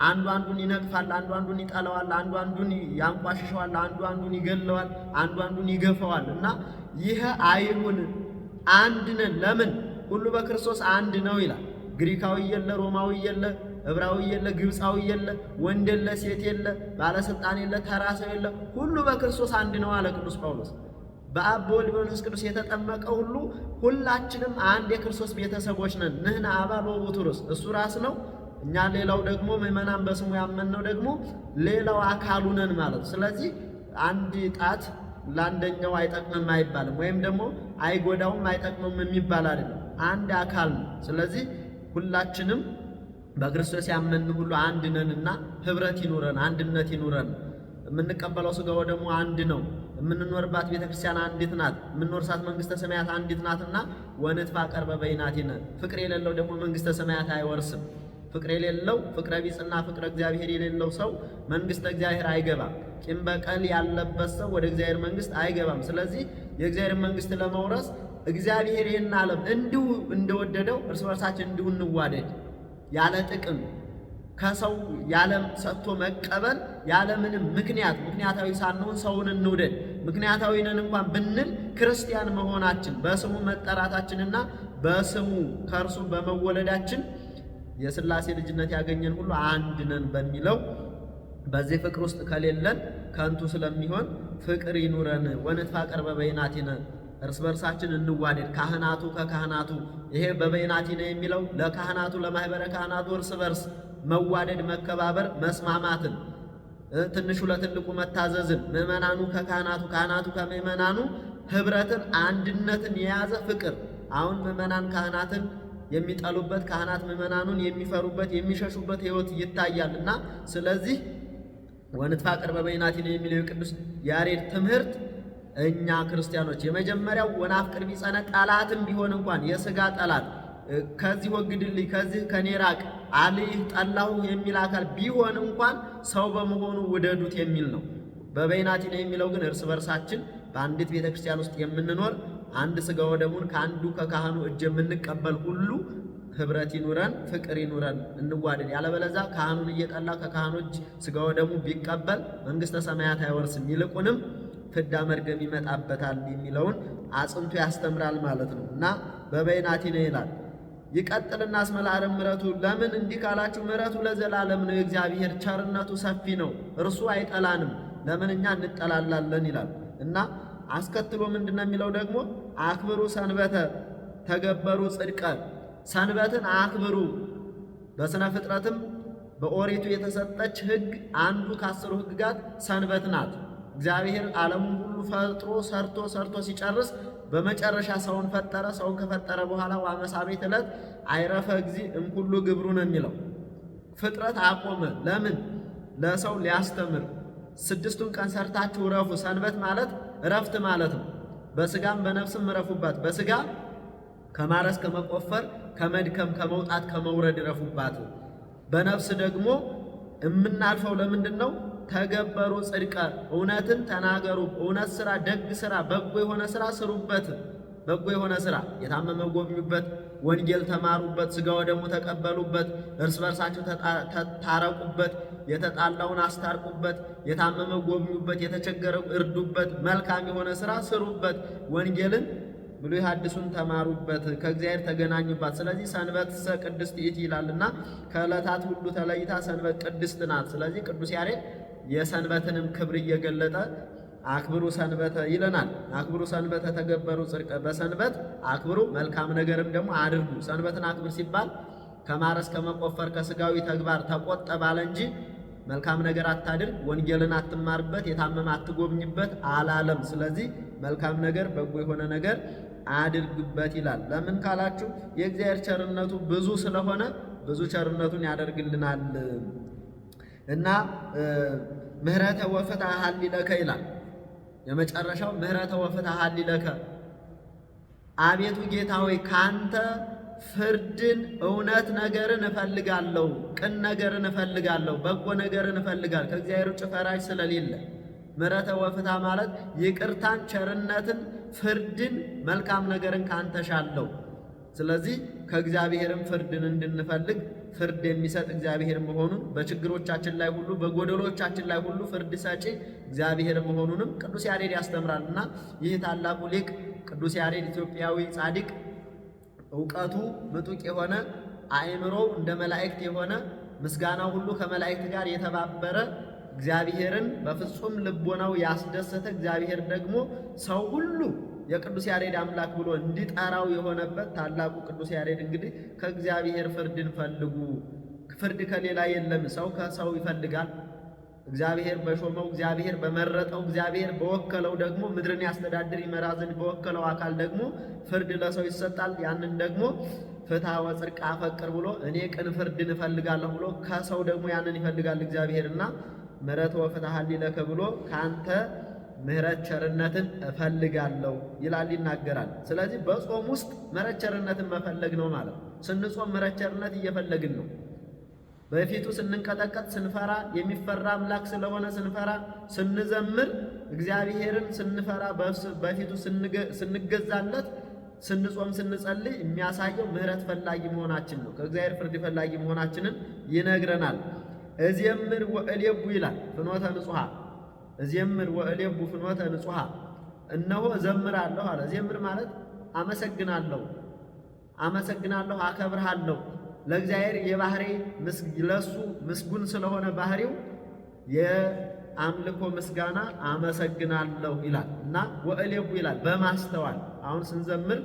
አንዱ አንዱን ይነቅፋል፣ አንዱ አንዱን ይጠላዋል፣ አንዱ አንዱን ያንቋሽሸዋል፣ አንዱ አንዱን ይገለዋል፣ አንዱ አንዱን ይገፈዋል። እና ይህ አይሁን፣ አንድ ነን። ለምን? ሁሉ በክርስቶስ አንድ ነው ይላል። ግሪካዊ የለ፣ ሮማዊ የለ፣ ዕብራዊ የለ፣ ግብፃዊ የለ፣ ወንድ የለ፣ ሴት የለ፣ ባለስልጣን የለ፣ ተራ ሰው የለ፣ ሁሉ በክርስቶስ አንድ ነው አለ ቅዱስ ጳውሎስ። በአብ በወልድ በመንፈስ ቅዱስ የተጠመቀ ሁሉ ሁላችንም አንድ የክርስቶስ ቤተሰቦች ነን። ንሕነ አባል ወውእቱ ርእስ፣ እሱ ራስ ነው፣ እኛ ሌላው ደግሞ ምእመናን በስሙ ያመንነው ደግሞ ሌላው አካሉ ነን ማለት። ስለዚህ አንድ ጣት ለአንደኛው አይጠቅምም አይባልም፣ ወይም ደግሞ አይጎዳውም አይጠቅምም የሚባል አይደለም። አንድ አካል ነው። ስለዚህ ሁላችንም በክርስቶስ ያመን ሁሉ አንድ ነንና ህብረት ይኑረን፣ አንድነት ይኑረን። የምንቀበለው ሥጋው ደግሞ አንድ ነው። የምንኖርባት ቤተክርስቲያን አንዲት ናት። የምንወርሳት መንግስተ ሰማያት አንዲት ናትና ወንትፋቀር በበይናቲነ። ፍቅር የሌለው ደግሞ መንግስተ ሰማያት አይወርስም። ፍቅር የሌለው ፍቅረ ቢጽና ፍቅረ እግዚአብሔር የሌለው ሰው መንግስተ እግዚአብሔር አይገባም። ቂም በቀል ያለበት ሰው ወደ እግዚአብሔር መንግስት አይገባም። ስለዚህ የእግዚአብሔር መንግስት ለመውረስ እግዚአብሔር ይህን ዓለም እንዲሁ እንደወደደው እርስ በርሳችን እንዲሁ እንዋደድ። ያለ ጥቅም ከሰው ያለም ሰጥቶ መቀበል ያለምንም ምክንያታዊ ሳንሆን ሰውን እንውደድ። ምክንያታዊ ነን እንኳን ብንል ክርስቲያን መሆናችን በስሙ መጠራታችንና በስሙ ከእርሱ በመወለዳችን የሥላሴ ልጅነት ያገኘን ሁሉ አንድ ነን በሚለው በዚህ ፍቅር ውስጥ ከሌለን ከንቱ ስለሚሆን ፍቅር ይኑረን። ወንትፋቀር በበይናቲነ፣ እርስ በርሳችን እንዋደድ። ካህናቱ ከካህናቱ፣ ይሄ በበይናቲነ የሚለው ለካህናቱ ለማህበረ ካህናቱ እርስ በርስ መዋደድ፣ መከባበር፣ መስማማትን፣ ትንሹ ለትልቁ መታዘዝን፣ ምእመናኑ ከካህናቱ ካህናቱ ከምእመናኑ ህብረትን፣ አንድነትን የያዘ ፍቅር። አሁን ምእመናን ካህናትን የሚጠሉበት፣ ካህናት ምእመናኑን የሚፈሩበት የሚሸሹበት ህይወት ይታያልና ስለዚህ ወንትፋቀር በበይናቲነ የሚለው የቅዱስ ያሬድ ትምህርት እኛ ክርስቲያኖች የመጀመሪያው ወናፍቅር ቢጸነ፣ ጠላትም ቢሆን እንኳን የሥጋ ጠላት ከዚህ ወግድልኝ ከዚህ ከኔ ራቅ አልይህ ጠላሁ የሚል አካል ቢሆን እንኳን ሰው በመሆኑ ውደዱት የሚል ነው። በበይናቲነ የሚለው ግን እርስ በርሳችን በአንዲት ቤተክርስቲያን ውስጥ የምንኖር አንድ ሥጋ ወደሙን ከአንዱ ከካህኑ እጅ የምንቀበል ሁሉ ህብረት ይኑረን፣ ፍቅር ይኑረን፣ እንዋደድ። ያለበለዛ ካህኑን እየጠላ ከካህኑ እጅ ሥጋ ወደሙ ቢቀበል መንግሥተ ሰማያት አይወርስም፣ ይልቁንም ፍዳ መርገም ይመጣበታል የሚለውን አጽንቶ ያስተምራል ማለት ነው። እና በበይናቲነ ይላል። ይቀጥልና እስመ ለዓለም ምሕረቱ፣ ለምን እንዲህ ካላችሁ ምሕረቱ ለዘላለም ነው። የእግዚአብሔር ቸርነቱ ሰፊ ነው፣ እርሱ አይጠላንም። ለምን እኛ እንጠላላለን ይላል። እና አስከትሎ ምንድነው የሚለው ደግሞ አክብሩ ሰንበተ ተገበሩ ጽድቀ፣ ሰንበትን አክብሩ። በስነ ፍጥረትም በኦሪቱ የተሰጠች ሕግ አንዱ ከ10 ሕግጋት ሰንበት ናት። እግዚአብሔር ዓለሙን ሁሉ ፈጥሮ ሰርቶ ሲጨርስ በመጨረሻ ሰውን ፈጠረ። ሰውን ከፈጠረ በኋላ ዋመሳቤት ዕለት አይረፈ እግዚእ እምኩሉ ግብሩ ነው የሚለው። ፍጥረት አቆመ። ለምን? ለሰው ሊያስተምር። 6ቱን ቀን ሰርታችሁ እረፉ። ሰንበት ማለት እረፍት ማለት ነው። በሥጋም በነፍስም እረፉባት። በሥጋ ከማረስ ከመቆፈር ከመድከም ከመውጣት ከመውረድ እረፉባት። በነፍስ ደግሞ የምናልፈው ለምንድን ነው? ተገበሩ ጽድቀ፣ እውነትን ተናገሩ። እውነት ሥራ፣ ደግ ሥራ፣ በጎ የሆነ ሥራ ስሩበት። በጎ የሆነ ሥራ፣ የታመመ ጎብኙበት፣ ወንጌል ተማሩበት፣ ሥጋ ወደሙ ተቀበሉበት፣ እርስ በርሳችሁ ታረቁበት፣ የተጣላውን አስታርቁበት፣ የታመመ ጎብኙበት፣ የተቸገረ እርዱበት፣ መልካም የሆነ ሥራ ስሩበት፣ ወንጌልን ብሉይ ሐዲሱን ተማሩበት፣ ከእግዚአብሔር ተገናኙባት። ስለዚህ ሰንበት ቅድስት ይእቲ ይላልና ከዕለታት ሁሉ ተለይታ ሰንበት ቅድስት ናት። ስለዚህ ቅዱስ ያሬድ የሰንበትንም ክብር እየገለጠ አክብሩ ሰንበተ ይለናል። አክብሩ ሰንበተ ተገበሩ ጽድቀ፣ በሰንበት አክብሩ መልካም ነገርም ደግሞ አድርጉ። ሰንበትን አክብር ሲባል ከማረስ ከመቆፈር ከስጋዊ ተግባር ተቆጠብ አለ እንጂ መልካም ነገር አታድርግ፣ ወንጌልን አትማርበት፣ የታመመ አትጎብኝበት አላለም። ስለዚህ መልካም ነገር በጎ የሆነ ነገር አድርግበት ይላል። ለምን ካላችሁ የእግዚአብሔር ቸርነቱ ብዙ ስለሆነ ብዙ ቸርነቱን ያደርግልናል እና ምህረተ ወፍትሐ ሀሊለከ ይላል። የመጨረሻው ምህረተ ወፍትሐ ሀሊለከ፣ አቤቱ ጌታ ሆይ ካንተ ፍርድን፣ እውነት ነገርን እፈልጋለሁ፣ ቅን ነገርን እፈልጋለሁ፣ በጎ ነገርን እፈልጋለሁ። ከእግዚአብሔር ውጭ ፈራጅ ስለሌለ ምህረተ ወፍትሐ ማለት ይቅርታን፣ ቸርነትን፣ ፍርድን፣ መልካም ነገርን ካንተ ሻለው። ስለዚህ ከእግዚአብሔርም ፍርድን እንድንፈልግ ፍርድ የሚሰጥ እግዚአብሔር መሆኑን በችግሮቻችን ላይ ሁሉ በጎደሎቻችን ላይ ሁሉ ፍርድ ሰጪ እግዚአብሔር መሆኑንም ቅዱስ ያሬድ ያስተምራልና ይህ ታላቁ ሊቅ ቅዱስ ያሬድ ኢትዮጵያዊ ጻድቅ እውቀቱ ምጡቅ የሆነ አእምሮው እንደ መላእክት የሆነ ምስጋናው ሁሉ ከመላእክት ጋር የተባበረ እግዚአብሔርን በፍጹም ልቦናው ያስደሰተ እግዚአብሔር ደግሞ ሰው ሁሉ የቅዱስ ያሬድ አምላክ ብሎ እንዲጠራው የሆነበት ታላቁ ቅዱስ ያሬድ እንግዲህ ከእግዚአብሔር ፍርድን ፈልጉ፣ ፍርድ ከሌላ የለም። ሰው ከሰው ይፈልጋል። እግዚአብሔር በሾመው እግዚአብሔር በመረጠው እግዚአብሔር በወከለው ደግሞ ምድርን ያስተዳድር ይመራ ዘንድ በወከለው አካል ደግሞ ፍርድ ለሰው ይሰጣል። ያንን ደግሞ ፍትሐ ወጽድቅ አፈቅር ብሎ እኔ ቅን ፍርድን እፈልጋለሁ ብሎ ከሰው ደግሞ ያንን ይፈልጋል እግዚአብሔርና ምህረተ ወፍትሐ ሀሊለከ ብሎ ካንተ ምህረት ቸርነትን እፈልጋለሁ ይላል ይናገራል። ስለዚህ በጾም ውስጥ ምህረት ቸርነትን መፈለግ ነው ማለት ነው። ስንጾም ምህረት ቸርነት እየፈለግን ነው። በፊቱ ስንንቀጠቀጥ ስንፈራ የሚፈራ አምላክ ስለሆነ ስንፈራ ስንዘምር እግዚአብሔርን ስንፈራ በፊቱ ስንገዛለት ስንጾም ስንጸልይ የሚያሳየው ምህረት ፈላጊ መሆናችን ነው። ከእግዚአብሔር ፍርድ ፈላጊ መሆናችንን ይነግረናል። እዜምር ወእሌቡ ይላል ፍኖተ ንጹሐ። እዜምር ወእሌቡ ፍኖተ ንጹሐ፣ እነሆ እዘምራለሁ አለ። እዜምር ማለት አመሰግናለሁ፣ አመሰግናለሁ፣ አከብርሃለሁ ለእግዚአብሔር የባህሪ ለሱ ምስጉን ስለሆነ ባህሪው የአምልኮ ምስጋና አመሰግናለሁ ይላል እና ወእሌቡ ይላል በማስተዋል። አሁን ስንዘምር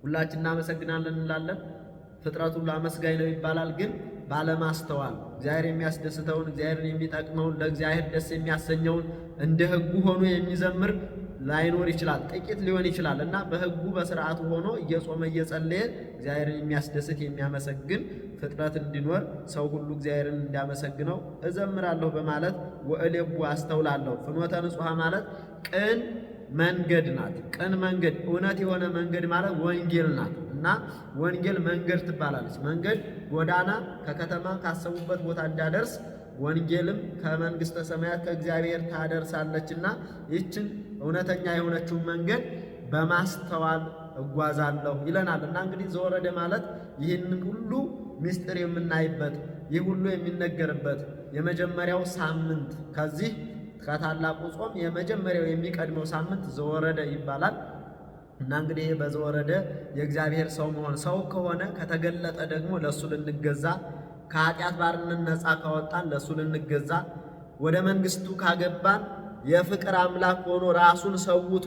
ሁላችን እናመሰግናለን እንላለን፣ ፍጥረቱ ሁሉ አመስጋኝ ነው ይባላል። ግን ባለማስተዋል እግዚአብሔር የሚያስደስተውን እግዚአብሔርን የሚጠቅመውን ለእግዚአብሔር ደስ የሚያሰኘውን እንደ ሕጉ ሆኖ የሚዘምር ላይኖር ይችላል፣ ጥቂት ሊሆን ይችላል እና በሕጉ በስርዓቱ ሆኖ እየጾመ እየጸለየ እግዚአብሔርን የሚያስደስት የሚያመሰግን ፍጥረት እንዲኖር ሰው ሁሉ እግዚአብሔርን እንዲያመሰግነው እዘምራለሁ በማለት ወእሌቡ አስተውላለሁ። ፍኖተ ንጹሐ ማለት ቅን መንገድ ናት። ቅን መንገድ እውነት የሆነ መንገድ ማለት ወንጌል ናት እና ወንጌል መንገድ ትባላለች። መንገድ ጎዳና ከከተማ ካሰቡበት ቦታ እንዳደርስ ወንጌልም ከመንግሥተ ሰማያት ከእግዚአብሔር ታደርሳለችና ይችን እውነተኛ የሆነችውን መንገድ በማስተዋል እጓዛለሁ ይለናል እና እንግዲህ ዘወረደ ማለት ይህንን ሁሉ ምስጢር የምናይበት ይህ ሁሉ የሚነገርበት የመጀመሪያው ሳምንት ከዚህ ከታላቁ ጾም የመጀመሪያው የሚቀድመው ሳምንት ዘወረደ ይባላል እና እንግዲህ በዘወረደ የእግዚአብሔር ሰው መሆን ሰው ከሆነ ከተገለጠ ደግሞ ለሱ ልንገዛ ከኃጢአት ባርነት ነፃ ካወጣን ለሱ ልንገዛ ወደ መንግስቱ ካገባን የፍቅር አምላክ ሆኖ ራሱን ሰውቶ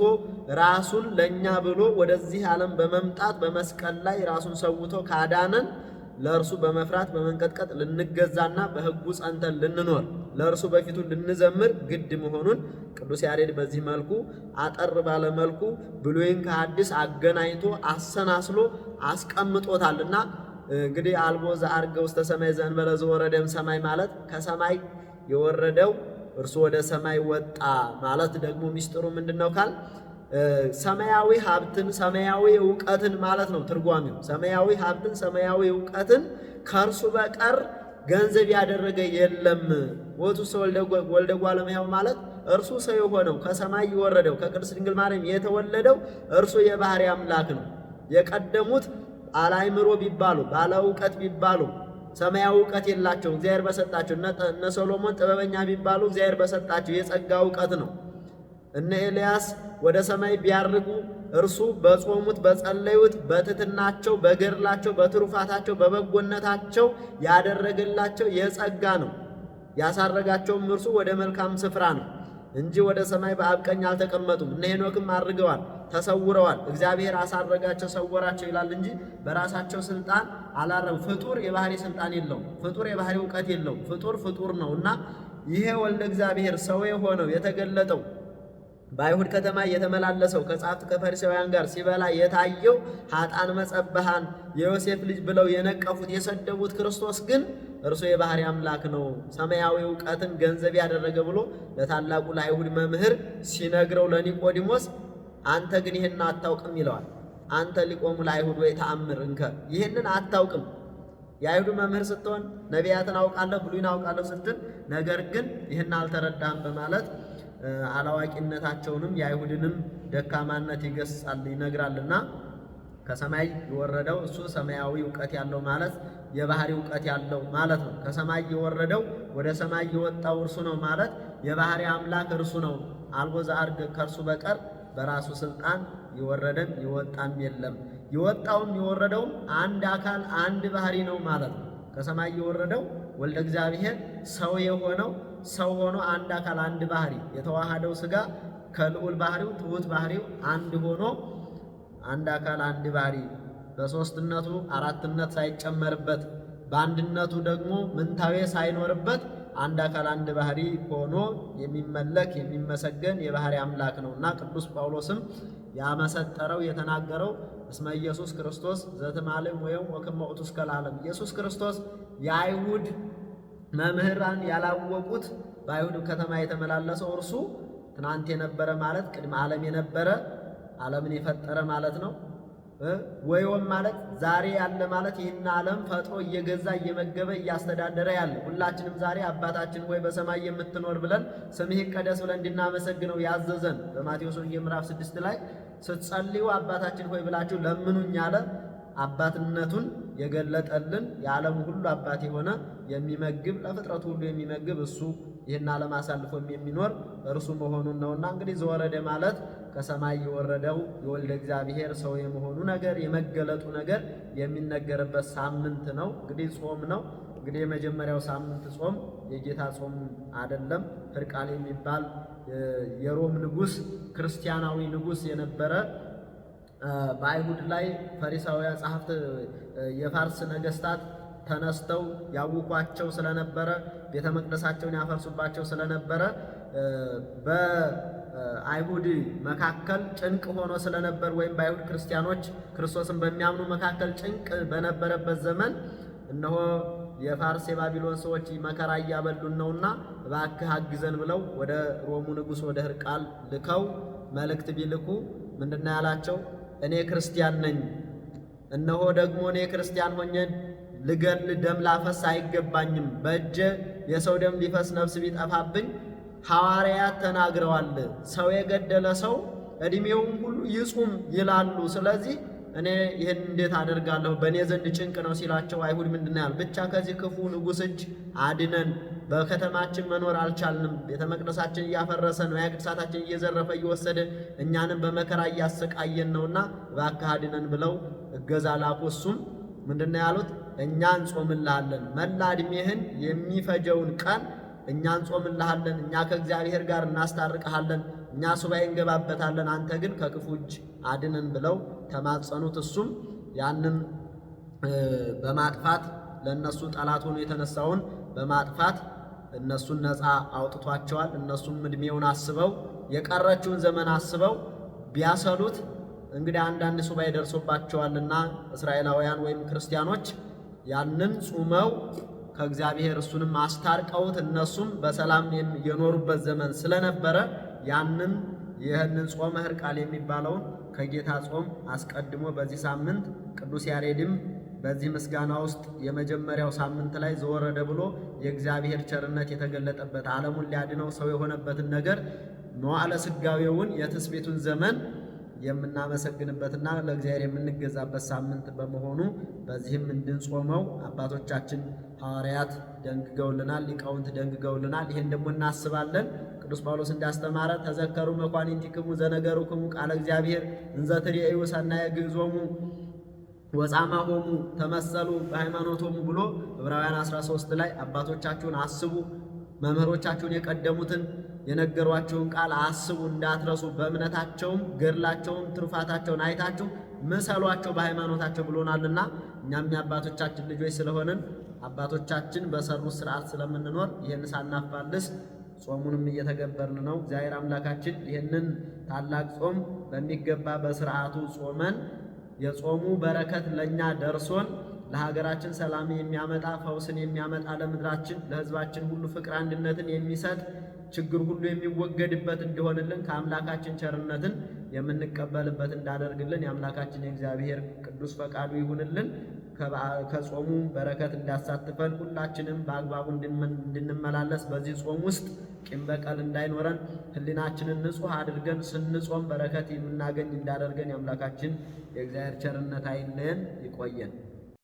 ራሱን ለኛ ብሎ ወደዚህ ዓለም በመምጣት በመስቀል ላይ ራሱን ሰውቶ ካዳነን ለእርሱ በመፍራት በመንቀጥቀጥ ልንገዛና በሕጉ ጸንተን ልንኖር ለእርሱ በፊቱ ልንዘምር ግድ መሆኑን ቅዱስ ያሬድ በዚህ መልኩ አጠር ባለ መልኩ ብሉይን ከሐዲስ አገናኝቶ አሰናስሎ አስቀምጦታልና እንግዲህ አልቦ ዘዐርገ ውስተ ሰማይ ዘእንበለ ዘወረደም ሰማይ ማለት ከሰማይ የወረደው እርሱ ወደ ሰማይ ወጣ ማለት ደግሞ ሚስጥሩ ምንድነው ካል ሰማያዊ ሀብትን ሰማያዊ ዕውቀትን ማለት ነው ትርጓሜው። ሰማያዊ ሀብትን ሰማያዊ ዕውቀትን ከእርሱ በቀር ገንዘብ ያደረገ የለም። ወቱ ሰው ወልደ እጓለ እመሕያው ማለት እርሱ ሰው የሆነው ከሰማይ የወረደው ከቅድስት ድንግል ማርያም የተወለደው እርሱ የባህሪ አምላክ ነው። የቀደሙት አላይምሮ ቢባሉ ባለ ዕውቀት ቢባሉ ሰማያዊ ዕውቀት የላቸው እግዚአብሔር በሰጣቸው እነ ሰሎሞን ጥበበኛ ቢባሉ እግዚአብሔር በሰጣቸው የጸጋ ዕውቀት ነው። እነ ኤልያስ ወደ ሰማይ ቢያርጉ እርሱ በጾሙት በጸለዩት በትሕትናቸው በገድላቸው በትሩፋታቸው በበጎነታቸው ያደረገላቸው የጸጋ ነው። ያሳረጋቸውም እርሱ ወደ መልካም ስፍራ ነው። እንጂ ወደ ሰማይ በአብ ቀኝ አልተቀመጡም። እነ ሄኖክም አድርገዋል፣ ተሰውረዋል። እግዚአብሔር አሳረጋቸው፣ ሰወራቸው ይላል እንጂ በራሳቸው ስልጣን አላረጉ። ፍጡር የባህሪ ስልጣን የለውም። ፍጡር የባህሪ እውቀት የለውም። ፍጡር ነውና ይሄ ወልደ እግዚአብሔር ሰው የሆነው የተገለጠው በአይሁድ ከተማ የተመላለሰው ከጻፍት ከፈሪሳውያን ጋር ሲበላ የታየው ኃጣን መጸበሃን የዮሴፍ ልጅ ብለው የነቀፉት የሰደቡት ክርስቶስ ግን እርሱ የባህሪ አምላክ ነው፣ ሰማያዊ ዕውቀትን ገንዘብ ያደረገ ብሎ ለታላቁ ለአይሁድ መምህር ሲነግረው ለኒቆዲሞስ አንተ ግን ይህን አታውቅም ይለዋል። አንተ ሊቆሙ ለአይሁድ ወይ ተአምር እንከ ይህንን አታውቅም። የአይሁድ መምህር ስትሆን ነቢያትን አውቃለሁ ብሉይን አውቃለሁ ስትል ነገር ግን ይህን አልተረዳህም በማለት አላዋቂነታቸውንም የአይሁድንም ደካማነት ይገስጻል ይነግራልና ከሰማይ የወረደው እሱ ሰማያዊ ዕውቀት ያለው ማለት የባህሪ ዕውቀት ያለው ማለት ነው። ከሰማይ የወረደው ወደ ሰማይ የወጣው እርሱ ነው ማለት የባህሪ አምላክ እርሱ ነው። አልቦ ዘአርግ ከእርሱ በቀር በራሱ ስልጣን የወረደም የወጣም የለም። የወጣውም የወረደውም አንድ አካል አንድ ባህሪ ነው ማለት ነው። ከሰማይ የወረደው ወልደ እግዚአብሔር ሰው የሆነው ሰው ሆኖ አንድ አካል አንድ ባህሪ የተዋሃደው ሥጋ ከልዑል ባህሪው ትሑት ባህሪው አንድ ሆኖ አንድ አካል አንድ ባህሪ በሦስትነቱ አራትነት ሳይጨመርበት በአንድነቱ ደግሞ ምንታዌ ሳይኖርበት አንድ አካል አንድ ባህሪ ሆኖ የሚመለክ የሚመሰገን የባህሪ አምላክ ነውና ቅዱስ ጳውሎስም ያመሰጠረው የተናገረው እስመ ኢየሱስ ክርስቶስ ዘትማልም ወይም ወክመ ውእቱ እስከ ለዓለም ኢየሱስ ክርስቶስ የአይሁድ መምህራን ያላወቁት በአይሁድ ከተማ የተመላለሰው እርሱ ትናንት የነበረ ማለት ቅድመ ዓለም የነበረ ዓለምን የፈጠረ ማለት ነው። ወይም ማለት ዛሬ ያለ ማለት ይህን ዓለም ፈጥሮ እየገዛ እየመገበ እያስተዳደረ ያለ ሁላችንም ዛሬ አባታችን ሆይ በሰማይ የምትኖር ብለን ስምህ ይቀደስ ብለን እንድናመሰግነው ያዘዘን በማቴዎስ ወንጌል ምዕራፍ 6 ላይ ስትጸልዩ አባታችን ሆይ ብላችሁ ለምኑኝ አለ። አባትነቱን የገለጠልን የዓለሙ ሁሉ አባት የሆነ የሚመግብ ለፍጥረቱ ሁሉ የሚመግብ እሱ ይህን ዓለም አሳልፎ የሚኖር እርሱ መሆኑን ነውና እንግዲህ ዘወረደ ማለት ከሰማይ የወረደው የወልደ እግዚአብሔር ሰው የመሆኑ ነገር የመገለጡ ነገር የሚነገርበት ሳምንት ነው። እንግዲህ ጾም ነው። እንግዲህ የመጀመሪያው ሳምንት ጾም የጌታ ጾም አይደለም። ሕርቃል የሚባል የሮም ንጉሥ ክርስቲያናዊ ንጉሥ የነበረ በአይሁድ ላይ ፈሪሳውያን ጸሐፍት የፋርስ ነገሥታት ተነስተው ያውኳቸው ስለነበረ ቤተ መቅደሳቸውን ያፈርሱባቸው ስለነበረ በአይሁድ መካከል ጭንቅ ሆኖ ስለነበር ወይም በአይሁድ ክርስቲያኖች ክርስቶስን በሚያምኑ መካከል ጭንቅ በነበረበት ዘመን እነሆ የፋርስ የባቢሎን ሰዎች መከራ እያበሉን ነውና እባክህ አግዘን ብለው ወደ ሮሙ ንጉሥ ወደ ሕርቃል ልከው መልእክት ቢልኩ ምንድነው ያላቸው? እኔ ክርስቲያን ነኝ፣ እነሆ ደግሞ እኔ ክርስቲያን ሆኜ ልገል ደም ላፈስ አይገባኝም። በእጄ የሰው ደም ቢፈስ ነፍስ ቢጠፋብኝ ሐዋርያት ተናግረዋል፣ ሰው የገደለ ሰው ዕድሜውን ሁሉ ይጹም ይላሉ። ስለዚህ እኔ ይህን እንዴት አደርጋለሁ? በእኔ ዘንድ ጭንቅ ነው ሲላቸው አይሁድ ምንድን ነው ያሉ? ብቻ ከዚህ ክፉ ንጉሥ እጅ አድነን፣ በከተማችን መኖር አልቻልንም። ቤተ መቅደሳችን እያፈረሰ ነው፣ ቅድሳታችን እየዘረፈ እየወሰደ እኛንም በመከራ እያሰቃየን ነውና እባክህ አድነን ብለው እገዛ ላኩ። እሱም ምንድን ነው ያሉት? እኛ እንጾምልሃለን፣ መላ ዕድሜህን የሚፈጀውን ቀን እኛ እንጾምልሃለን፣ እኛ ከእግዚአብሔር ጋር እናስታርቅሃለን፣ እኛ ሱባኤ እንገባበታለን፣ አንተ ግን ከክፉ እጅ አድነን ብለው ተማጸኑት። እሱም ያንን በማጥፋት ለነሱ ጠላት ሆኖ የተነሳውን በማጥፋት እነሱን ነፃ አውጥቷቸዋል። እነሱም ዕድሜውን አስበው የቀረችውን ዘመን አስበው ቢያሰሉት እንግዲህ አንዳንድ ሱባኤ ደርሶባቸዋልና እስራኤላውያን ወይም ክርስቲያኖች ያንን ጾመው ከእግዚአብሔር እሱንም አስታርቀውት እነሱም በሰላም የኖሩበት ዘመን ስለነበረ ያንን ይህንን ጾመ ሕርቃል የሚባለውን ከጌታ ጾም አስቀድሞ በዚህ ሳምንት ቅዱስ ያሬድም በዚህ ምስጋና ውስጥ የመጀመሪያው ሳምንት ላይ ዘወረደ ብሎ የእግዚአብሔር ቸርነት የተገለጠበት ዓለሙን ሊያድነው ሰው የሆነበትን ነገር መዋዕለ ሥጋዌውን የትስቤቱን ዘመን የምናመሰግንበትና ለእግዚአብሔር የምንገዛበት ሳምንት በመሆኑ በዚህም እንድንጾመው አባቶቻችን ሐዋርያት ደንግገውልናል፣ ሊቃውንት ደንግገውልናል። ይሄን ደግሞ እናስባለን። ቅዱስ ጳውሎስ እንዳስተማረ ተዘከሩ መኳንንቲክሙ ዘነገሩክሙ ቃለ እግዚአብሔር እንዘ ትሬዩ ሰናየ ግዕዞሙ ወጻማሆሙ ተመሰሉ በሃይማኖቶሙ ብሎ ዕብራውያን 13 ላይ አባቶቻችሁን አስቡ፣ መምህሮቻችሁን የቀደሙትን የነገሯቸውን ቃል አስቡ እንዳትረሱ፣ በእምነታቸውም ገድላቸውን ትሩፋታቸውን አይታችሁ ምሰሏቸው በሃይማኖታቸው ብሎናልና እኛም የአባቶቻችን ልጆች ስለሆንን አባቶቻችን በሰሩት ሥርዓት ስለምንኖር ይህን ሳናፋልስ ጾሙንም እየተገበርን ነው። እግዚአብሔር አምላካችን ይህንን ታላቅ ጾም በሚገባ በሥርዓቱ ጾመን የጾሙ በረከት ለእኛ ደርሶን ለሀገራችን ሰላም የሚያመጣ ፈውስን የሚያመጣ ለምድራችን ለሕዝባችን ሁሉ ፍቅር አንድነትን የሚሰጥ ችግር ሁሉ የሚወገድበት እንዲሆንልን ከአምላካችን ቸርነትን የምንቀበልበት እንዳደርግልን የአምላካችን የእግዚአብሔር ቅዱስ ፈቃዱ ይሁንልን። ከጾሙ በረከት እንዳሳትፈን ሁላችንም በአግባቡ እንድንመላለስ በዚህ ጾም ውስጥ ቂም በቀል እንዳይኖረን ሕሊናችንን ንጹሕ አድርገን ስንጾም በረከት የምናገኝ እንዳደርገን የአምላካችን የእግዚአብሔር ቸርነት አይለየን። ይቆየን።